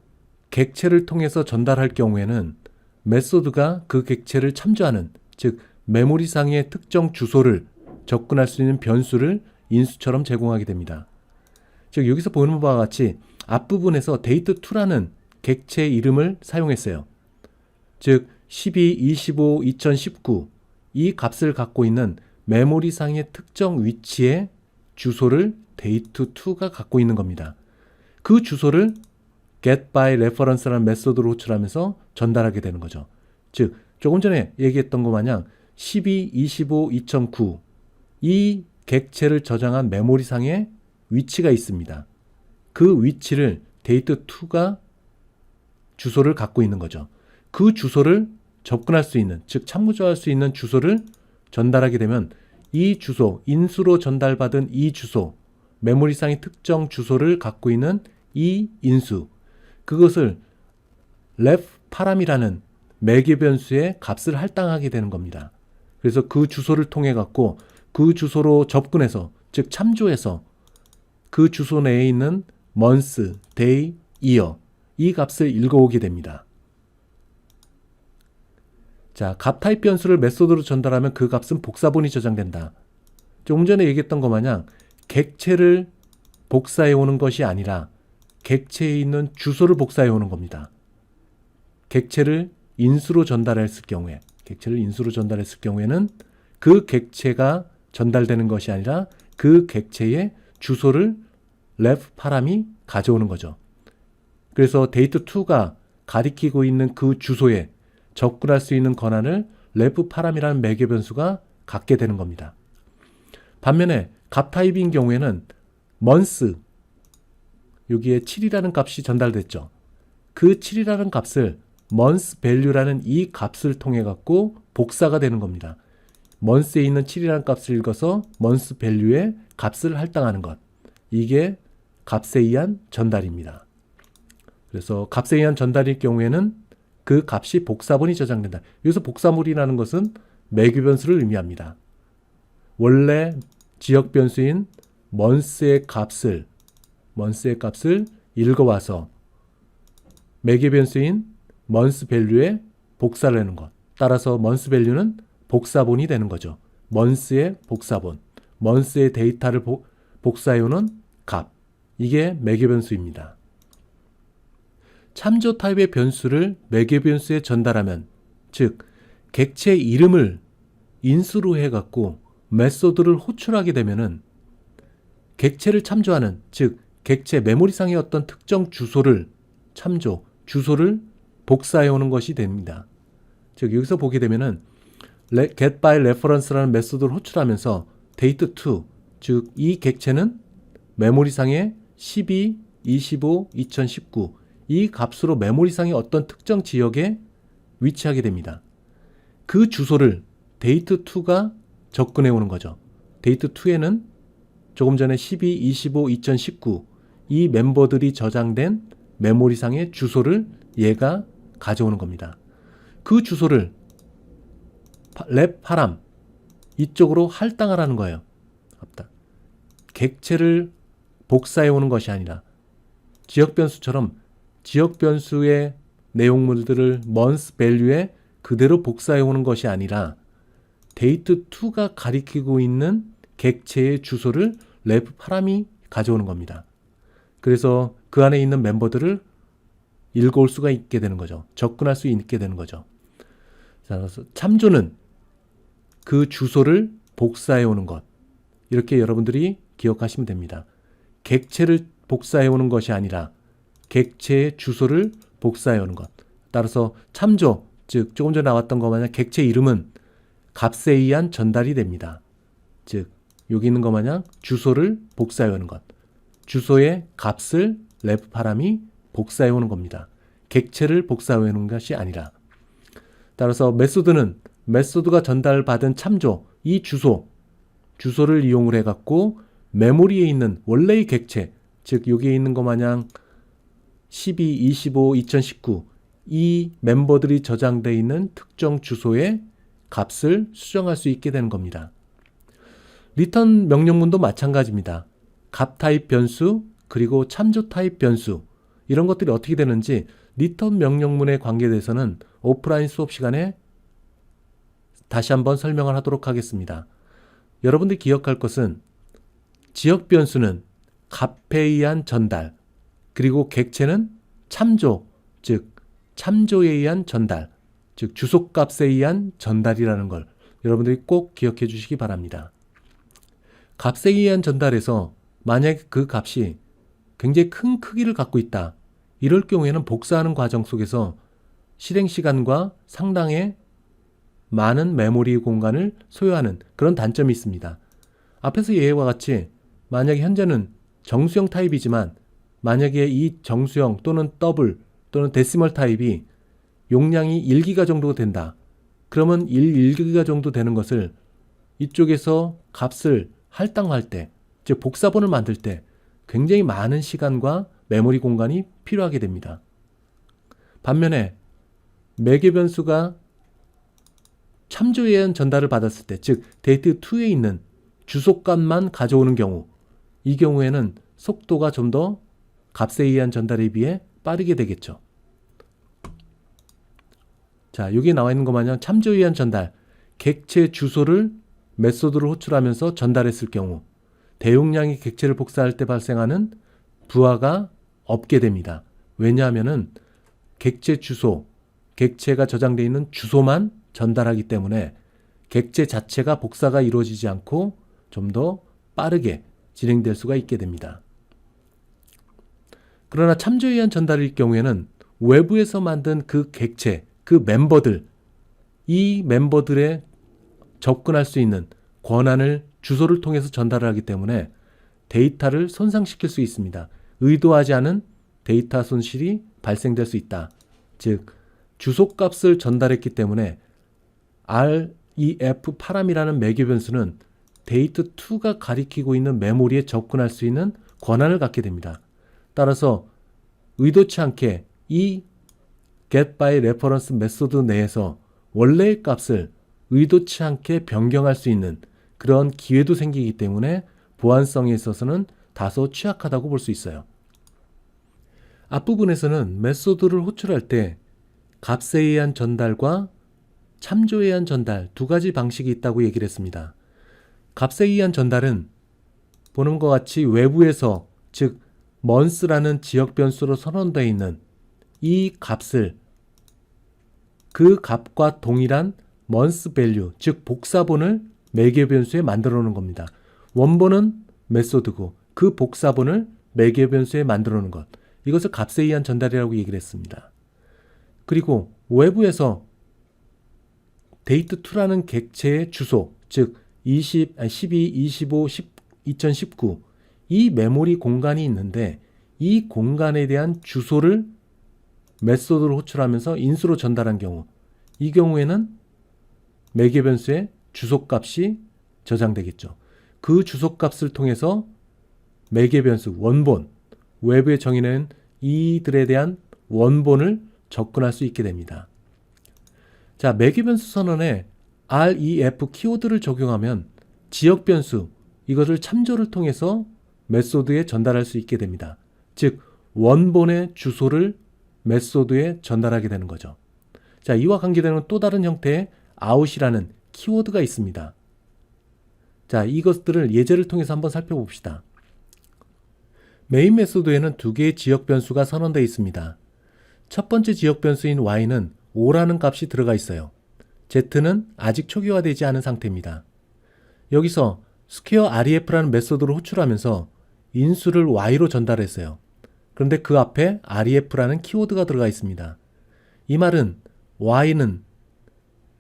A: 객체를 통해서 전달할 경우에는 메소드가 그 객체를 참조하는, 즉 메모리상의 특정 주소를 접근할 수 있는 변수를 인수처럼 제공하게 됩니다. 즉 여기서 보는 바와 같이 앞부분에서 date2라는 객체 이름을 사용했어요. 즉 12, 25, 2019 이 값을 갖고 있는 메모리상의 특정 위치의 주소를 date2가 갖고 있는 겁니다. 그 주소를 getByReference라는 메소드로 호출하면서 전달하게 되는 거죠. 즉 조금 전에 얘기했던 것 마냥 12, 25, 2009 이 객체를 저장한 메모리상의 위치가 있습니다. 그 위치를 date2가 주소를 갖고 있는 거죠. 그 주소를 접근할 수 있는, 즉 참조할 수 있는 주소를 전달하게 되면 이 주소, 인수로 전달받은 이 주소, 메모리상의 특정 주소를 갖고 있는 이 인수, 그것을 ref 파람이라는 매개 변수의 값을 할당하게 되는 겁니다. 그래서 그 주소를 통해 갖고 그 주소로 접근해서, 즉 참조해서 그 주소 내에 있는 month, day, year 이 값을 읽어오게 됩니다. 자, 값 타입 변수를 메소드로 전달하면 그 값은 복사본이 저장된다. 조금 전에 얘기했던 것 마냥 객체를 복사해 오는 것이 아니라 객체에 있는 주소를 복사해 오는 겁니다. 객체를 인수로 전달했을 경우에는 그 객체가 전달되는 것이 아니라 그 객체의 주소를 ref 파람이 가져오는 거죠. 그래서 date2가 가리키고 있는 그 주소에 접근할 수 있는 권한을 ref 파람이라는 매개 변수가 갖게 되는 겁니다. 반면에 값 타입인 경우에는 month, 여기에 7이라는 값이 전달됐죠. 그 7이라는 값을 month value라는 이 값을 통해 갖고 복사가 되는 겁니다. month에 있는 7이라는 값을 읽어서 month value의 값을 할당하는 것. 이게 값에 의한 전달입니다. 그래서 값에 의한 전달일 경우에는 그 값이 복사본이 저장된다. 여기서 복사물이라는 것은 매개 변수를 의미합니다. 원래 지역 변수인 month의 값을 읽어와서 매개 변수인 month value에 복사를 하는 것. 따라서 month value는 복사본이 되는 거죠. month의 복사본, month의 데이터를 복사해오는 값. 이게 매개 변수입니다. 참조 타입의 변수를 매개 변수에 전달하면, 즉 객체 이름을 인수로 해갖고 메소드를 호출하게 되면은 객체를 참조하는, 즉 객체 메모리상의 어떤 특정 주소를 주소를 복사해 오는 것이 됩니다. 즉 여기서 보게 되면은 getByReference라는 메소드를 호출하면서 date2, 즉 이 객체는 메모리상의 12, 25, 2019 이 값으로 메모리상의 어떤 특정 지역에 위치하게 됩니다. 그 주소를 date2가 접근해 오는 거죠. date2에는 조금 전에 12, 25, 2019 이 멤버들이 저장된 메모리상의 주소를 얘가 가져오는 겁니다. 그 주소를 ref 파람 이쪽으로 할당하라는 거예요. 객체를 복사해 오는 것이 아니라 지역 변수처럼 지역 변수의 내용물들을 month value에 그대로 복사해 오는 것이 아니라 date2가 가리키고 있는 객체의 주소를 ref 파람이 가져오는 겁니다. 그래서 그 안에 있는 멤버들을 읽어올 수가 있게 되는 거죠. 접근할 수 있게 되는 거죠. 자, 그래서 참조는 그 주소를 복사해 오는 것. 이렇게 여러분들이 기억하시면 됩니다. 객체를 복사해 오는 것이 아니라 객체의 주소를 복사해 오는 것. 따라서 참조, 즉 조금 전에 나왔던 것 마냥 객체 이름은 값에 의한 전달이 됩니다. 즉 여기 있는 것 마냥 주소를 복사해 오는 것. 주소의 값을 레프 파람이 복사해 오는 겁니다. 객체를 복사해 오는 것이 아니라. 따라서 메소드는 메소드가 전달받은 참조, 이 주소를 이용을 해갖고 메모리에 있는 원래의 객체, 즉 여기에 있는 것 마냥 12, 25, 2019 이 멤버들이 저장되어 있는 특정 주소의 값을 수정할 수 있게 되는 겁니다. 리턴 명령문도 마찬가지입니다. 값 타입 변수 그리고 참조 타입 변수 이런 것들이 어떻게 되는지 리턴 명령문에 관계돼서는 오프라인 수업 시간에 다시 한번 설명을 하도록 하겠습니다. 여러분들이 기억할 것은 지역 변수는 값에 의한 전달 그리고 객체는 참조 즉 참조에 의한 전달 즉 주소값에 의한 전달이라는 걸 여러분들이 꼭 기억해 주시기 바랍니다. 값에 의한 전달에서 만약에 그 값이 굉장히 큰 크기를 갖고 있다. 이럴 경우에는 복사하는 과정 속에서 실행 시간과 상당의 많은 메모리 공간을 소요하는 그런 단점이 있습니다. 앞에서 예와 같이 만약에 현재는 정수형 타입이지만 만약에 이 정수형 또는 더블 또는 데시멀 타입이 용량이 1기가 정도 된다. 그러면 1기가 정도 되는 것을 이쪽에서 값을 할당할 때, 즉 복사본을 만들 때 굉장히 많은 시간과 메모리 공간이 필요하게 됩니다. 반면에 매개 변수가 참조에 의한 전달을 받았을 때, 즉 데이트 2에 있는 주소값만 가져오는 경우, 이 경우에는 속도가 좀 더 값에 의한 전달에 비해 빠르게 되겠죠. 자, 여기에 나와 있는 것 마냥 참조에 의한 전달, 객체 주소를 메소드로 호출하면서 전달했을 경우 대용량의 객체를 복사할 때 발생하는 부하가 없게 됩니다. 왜냐하면은 객체 주소, 객체가 저장되어 있는 주소만 전달하기 때문에 객체 자체가 복사가 이루어지지 않고 좀 더 빠르게 진행될 수가 있게 됩니다. 그러나 참조에 의한 전달일 경우에는 외부에서 만든 그 객체, 그 멤버들, 이 멤버들의 접근할 수 있는 권한을 주소를 통해서 전달을 하기 때문에 데이터를 손상시킬 수 있습니다. 의도하지 않은 데이터 손실이 발생될 수 있다. 즉 주소값을 전달했기 때문에 REF 파람이라는 매개 변수는 데이트 2가 가리키고 있는 메모리에 접근할 수 있는 권한을 갖게 됩니다. 따라서 의도치 않게 이 getByReference 메소드 내에서 원래의 값을 의도치 않게 변경할 수 있는 그런 기회도 생기기 때문에 보안성에 있어서는 다소 취약하다고 볼 수 있어요. 앞부분에서는 메소드를 호출할 때 값에 의한 전달과 참조에 의한 전달 두 가지 방식이 있다고 얘기를 했습니다. 값에 의한 전달은 보는 것 같이 외부에서 즉 months라는 지역 변수로 선언되어 있는 이 값을 그 값과 동일한 month value 즉 복사본을 매개 변수에 만들어 놓은 겁니다. 원본은 메소드고 그 복사본을 매개 변수에 만들어 놓은 것. 이것을 값에 의한 전달이라고 얘기를 했습니다. 그리고 외부에서 date2라는 객체의 주소, 즉 12, 25, 2019 이 메모리 공간이 있는데 이 공간에 대한 주소를 메소드로 호출하면서 인수로 전달한 경우 이 경우에는 매개 변수의 주소값이 저장되겠죠. 그 주소값을 통해서 매개 변수 원본, 외부에 정의된 이들에 대한 원본을 접근할 수 있게 됩니다. 자, 매개 변수 선언에 REF 키워드를 적용하면 지역 변수, 이것을 참조를 통해서 메소드에 전달할 수 있게 됩니다. 즉, 원본의 주소를 메소드에 전달하게 되는 거죠. 자, 이와 관계되는 또 다른 형태의 out이라는 키워드가 있습니다. 자, 이것들을 예제를 통해서 한번 살펴봅시다. 메인 메소드에는 두 개의 지역 변수가 선언되어 있습니다. 첫 번째 지역 변수인 y는 5라는 값이 들어가 있어요. z는 아직 초기화되지 않은 상태입니다. 여기서 square ref라는 메소드를 호출하면서 인수를 y로 전달했어요. 그런데 그 앞에 ref라는 키워드가 들어가 있습니다. 이 말은 y는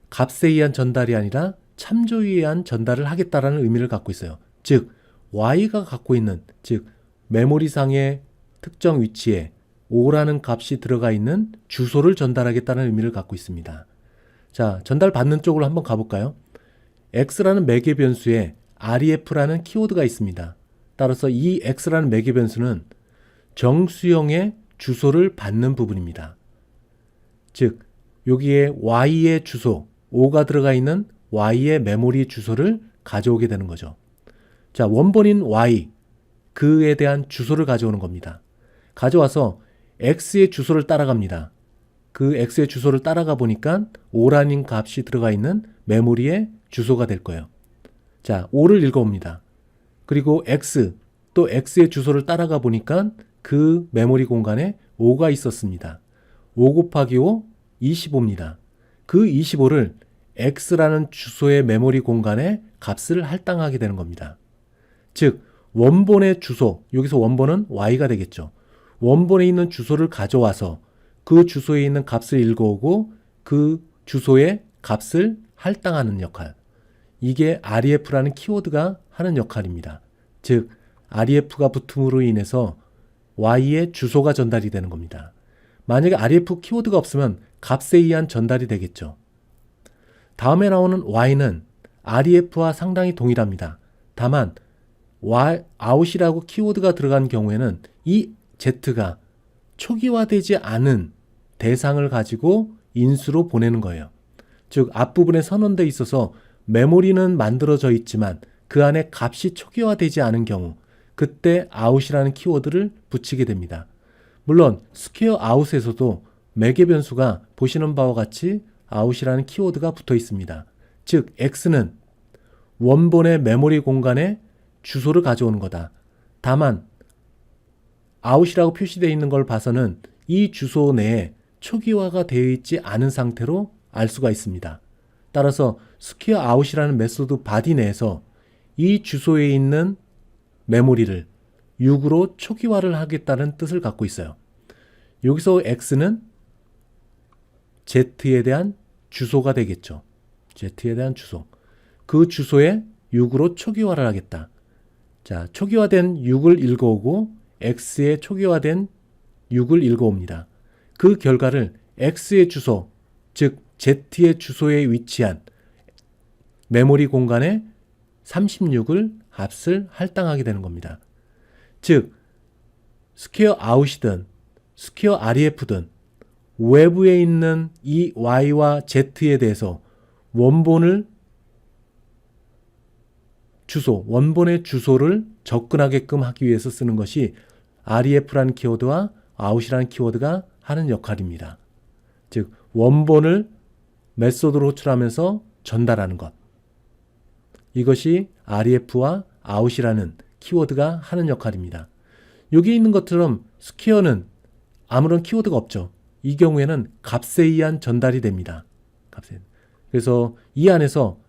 A: 값에 의한 전달이 아니라 참조에 의한 전달을 하겠다라는 의미를 갖고 있어요. 즉 y가 갖고 있는, 즉 메모리상의 특정 위치에 5라는 값이 들어가 있는 주소를 전달하겠다는 의미를 갖고 있습니다. 자, 전달받는 쪽으로 한번 가볼까요? x라는 매개 변수에 ref라는 키워드가 있습니다. 따라서 이 x라는 매개 변수는 정수형의 주소를 받는 부분입니다. 즉 여기에 y의 주소, 5가 들어가 있는 y의 메모리 주소를 가져오게 되는 거죠. 자, 원본인 y, 그에 대한 주소를 가져오는 겁니다. 가져와서 x의 주소를 따라갑니다. 그 x의 주소를 따라가 보니까 5라는 값이 들어가 있는 메모리의 주소가 될 거예요. 자, 5를 읽어옵니다. 그리고 x, 또 x의 주소를 따라가 보니까 그 메모리 공간에 5가 있었습니다. 5 곱하기 5, 25입니다. 그 25를 x라는 주소의 메모리 공간에 값을 할당하게 되는 겁니다. 즉 원본의 주소, 여기서 원본은 y가 되겠죠. 원본에 있는 주소를 가져와서 그 주소에 있는 값을 읽어오고 그 주소의 값을 할당하는 역할. 이게 ref라는 키워드가 하는 역할입니다. 즉 ref가 붙음으로 인해서 y의 주소가 전달이 되는 겁니다. 만약에 ref 키워드가 없으면 값에 의한 전달이 되겠죠. 다음에 나오는 y는 ref와 상당히 동일합니다. 다만 out이라고 키워드가 들어간 경우에는 이 z가 초기화되지 않은 대상을 가지고 인수로 보내는 거예요. 즉 앞부분에 선언되어 있어서 메모리는 만들어져 있지만 그 안에 값이 초기화되지 않은 경우, 그때 out이라는 키워드를 붙이게 됩니다. 물론 스퀘어 out에서도 매개 변수가 보시는 바와 같이 out이라는 키워드가 붙어 있습니다. 즉 x는 원본의 메모리 공간에 주소를 가져오는 거다. 다만 out이라고 표시되어 있는 걸 봐서는 이 주소 내에 초기화가 되어 있지 않은 상태로 알 수가 있습니다. 따라서 스퀘어 out이라는 메소드 바디 내에서 이 주소에 있는 메모리를 6으로 초기화를 하겠다는 뜻을 갖고 있어요. 여기서 x는 z에 대한 주소가 되겠죠. z에 대한 주소. 그 주소에 6으로 초기화를 하겠다. 자, 초기화된 6을 읽어오고 x의 초기화된 6을 읽어옵니다. 그 결과를 x의 주소, 즉 z의 주소에 위치한 메모리 공간에 36을 값을 할당하게 되는 겁니다. 즉 스퀘어 out이든 스퀘어 ref든 외부에 있는 이 y와 z에 대해서 원본을 주소, 원본의 주소를 접근하게끔 하기 위해서 쓰는 것이 ref라는 키워드와 out이라는 키워드가 하는 역할입니다. 즉 원본을 메소드로 호출하면서 전달하는 것. 이것이 ref와 out이라는 키워드가 하는 역할입니다. 여기 있는 것처럼 스퀘어는 아무런 키워드가 없죠. 이 경우에는 값에 의한 전달이 됩니다. 그래서 이 안에서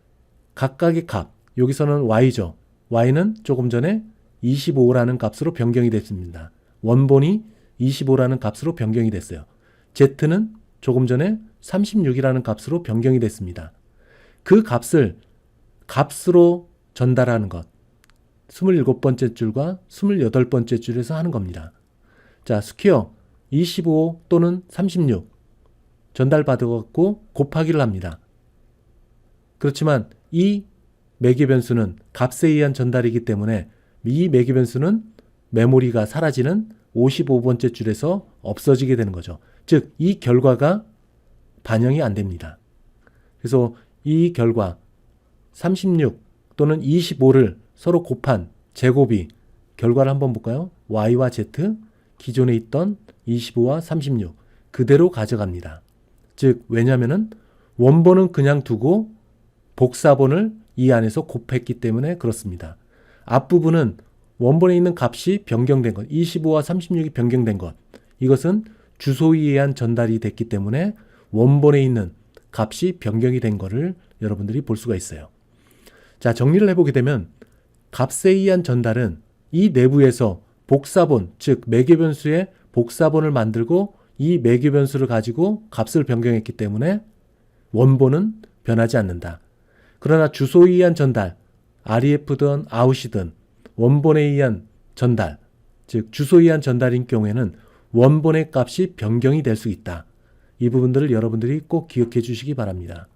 A: 각각의 값, 여기서는 y죠. y는 조금 전에 25라는 값으로 변경이 됐습니다. 원본이 25라는 값으로 변경이 됐어요. z는 조금 전에 36이라는 값으로 변경이 됐습니다. 그 값으로 전달하는 것, 27번째 줄과 28번째 줄에서 하는 겁니다. 자, 스퀘어 25 또는 36 전달받아갖고 곱하기를 합니다. 그렇지만 이 매개 변수는 값에 의한 전달이기 때문에 이 매개 변수는 메모리가 사라지는 55번째 줄에서 없어지게 되는 거죠. 즉 이 결과가 반영이 안 됩니다. 그래서 이 결과 36 또는 25를 서로 곱한 제곱이 결과를 한번 볼까요? y와 z, 기존에 있던 25와 36 그대로 가져갑니다. 즉 왜냐하면 원본은 그냥 두고 복사본을 이 안에서 곱했기 때문에 그렇습니다. 앞부분은 원본에 있는 값이 변경된 것, 25와 36이 변경된 것, 이것은 주소에 의한 전달이 됐기 때문에 원본에 있는 값이 변경이 된 것을 여러분들이 볼 수가 있어요. 자, 정리를 해보게 되면 값에 의한 전달은 이 내부에서 복사본, 즉 매개 변수의 복사본을 만들고 이 매개 변수를 가지고 값을 변경했기 때문에 원본은 변하지 않는다. 그러나 주소에 의한 전달, REF든 아웃이든 원본에 의한 전달, 즉 주소에 의한 전달인 경우에는 원본의 값이 변경이 될 수 있다. 이 부분들을 여러분들이 꼭 기억해 주시기 바랍니다.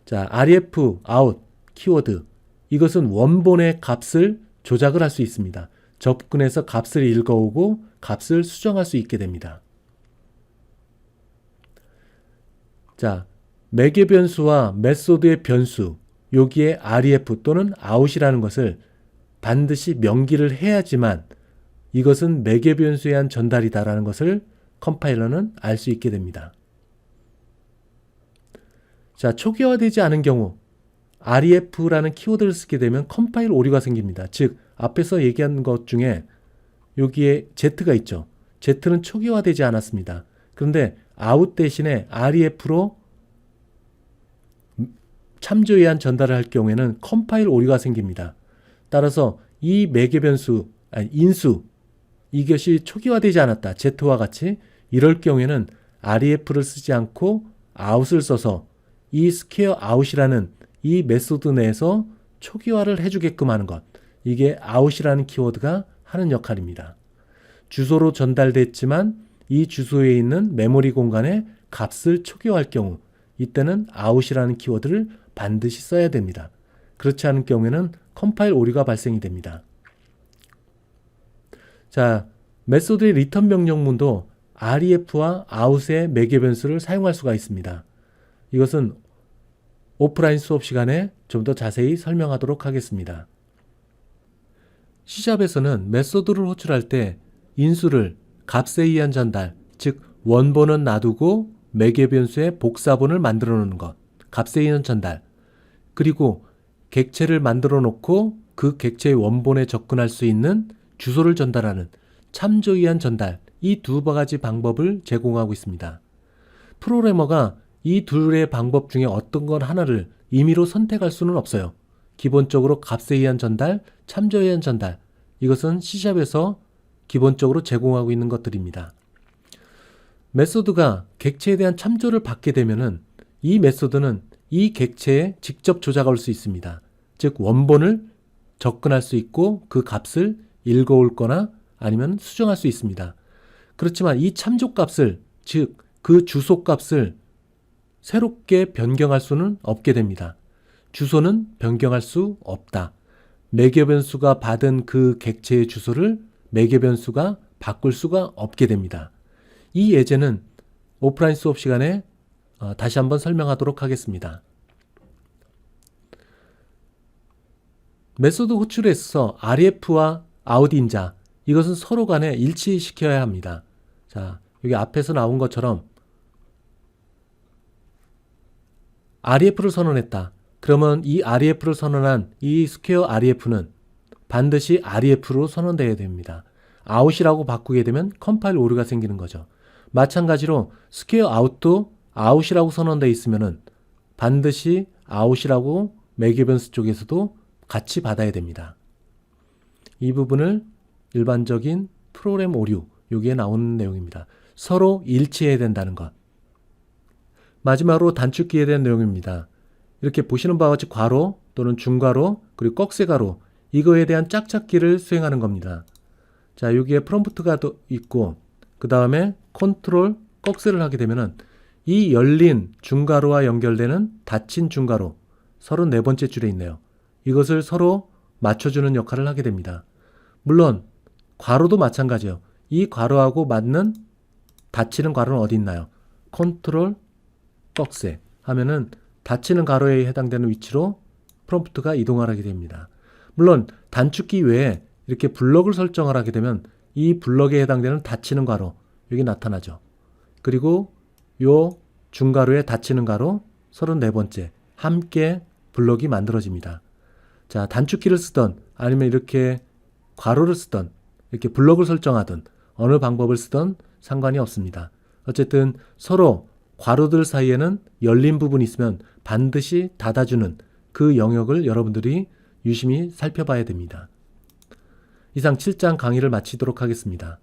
A: 자, REF, out, 키워드. 이것은 원본의 값을 조작을 할 수 있습니다. 접근해서 값을 읽어오고 값을 수정할 수 있게 됩니다. 자, 매개 변수와 메소드의 변수, 여기에 REF 또는 out이라는 것을 반드시 명기를 해야지만 이것은 매개 변수에 의한 전달이다라는 것을 컴파일러는 알 수 있게 됩니다. 자, 초기화되지 않은 경우 REF라는 키워드를 쓰게 되면 컴파일 오류가 생깁니다. 즉, 앞에서 얘기한 것 중에 여기에 Z가 있죠. Z는 초기화되지 않았습니다. 그런데 out 대신에 REF로 참조에 의한 전달을 할 경우에는 컴파일 오류가 생깁니다. 따라서 이 매개 변수, 인수, 이것이 초기화되지 않았다. Z와 같이 이럴 경우에는 REF를 쓰지 않고 out을 써서 이 스퀘어 out이라는 이 메소드 내에서 초기화를 해주게끔 하는 것. 이게 out이라는 키워드가 하는 역할입니다. 주소로 전달됐지만 이 주소에 있는 메모리 공간에 값을 초기화할 경우 이때는 out이라는 키워드를 반드시 써야 됩니다. 그렇지 않은 경우에는 컴파일 오류가 발생이 됩니다. 자, 메소드의 리턴 명령문도 REF와 out의 매개 변수를 사용할 수가 있습니다. 이것은 오프라인 수업 시간에 좀 더 자세히 설명하도록 하겠습니다. C샵에서는 메소드를 호출할 때 인수를 값에 의한 전달, 즉 원본은 놔두고 매개 변수의 복사본을 만들어 놓는 것, 값에 의한 전달, 그리고 객체를 만들어 놓고 그 객체의 원본에 접근할 수 있는 주소를 전달하는 참조에 의한 전달, 이 두 가지 방법을 제공하고 있습니다. 프로그래머가 이 둘의 방법 중에 어떤 건 하나를 임의로 선택할 수는 없어요. 기본적으로 값에 의한 전달, 참조에 의한 전달, 이것은 C샵에서 기본적으로 제공하고 있는 것들입니다. 메소드가 객체에 대한 참조를 받게 되면은 이 메소드는 이 객체에 직접 조작할 수 있습니다. 즉 원본을 접근할 수 있고 그 값을 읽어올 거나 아니면 수정할 수 있습니다. 그렇지만 이 참조 값을, 즉 그 주소 값을 새롭게 변경할 수는 없게 됩니다. 주소는 변경할 수 없다. 매개 변수가 받은 그 객체의 주소를 매개 변수가 바꿀 수가 없게 됩니다. 이 예제는 오프라인 수업 시간에 다시 한번 설명하도록 하겠습니다. 메소드 호출에 있어서 REF와 out 인자, 이것은 서로 간에 일치시켜야 합니다. 자, 여기 앞에서 나온 것처럼 REF를 선언했다. 그러면 이 REF를 선언한 이 스퀘어 REF는 반드시 REF로 선언되어야 됩니다. out이라고 바꾸게 되면 컴파일 오류가 생기는 거죠. 마찬가지로 스퀘어 out도 out이라고 선언되어 있으면은 반드시 out이라고 매개 변수 쪽에서도 같이 받아야 됩니다. 이 부분을 일반적인 프로그램 오류, 여기에 나오는 내용입니다. 서로 일치해야 된다는 것. 마지막으로 단축키에 대한 내용입니다. 이렇게 보시는 바와 같이 괄호 또는 중괄호 그리고 꺽쇠괄호, 이거에 대한 짝찾기를 수행하는 겁니다. 자, 여기에 프롬프트가 있고 그 다음에 컨트롤 꺽쇠를 하게 되면은 이 열린 중괄호와 연결되는 닫힌 중괄호 34번째 줄에 있네요. 이것을 서로 맞춰주는 역할을 하게 됩니다. 물론 괄호도 마찬가지예요. 이 괄호하고 맞는 닫히는 괄호는 어디 있나요? 컨트롤 꺽쇠 하면은 닫히는 괄호에 해당되는 위치로 프롬프트가 이동을 하게 됩니다. 물론 단축키 외에 이렇게 블럭을 설정을 하게 되면 이 블럭에 해당되는 닫히는 괄호 여기 나타나죠. 그리고 요 중괄호에 닫히는 괄호 34번째 함께 블럭이 만들어집니다. 자, 단축키를 쓰던 아니면 이렇게 괄호를 쓰던 이렇게 블럭을 설정하든 어느 방법을 쓰던 상관이 없습니다. 어쨌든 서로 괄호들 사이에는 열린 부분이 있으면 반드시 닫아주는 그 영역을 여러분들이 유심히 살펴봐야 됩니다. 이상 7장 강의를 마치도록 하겠습니다.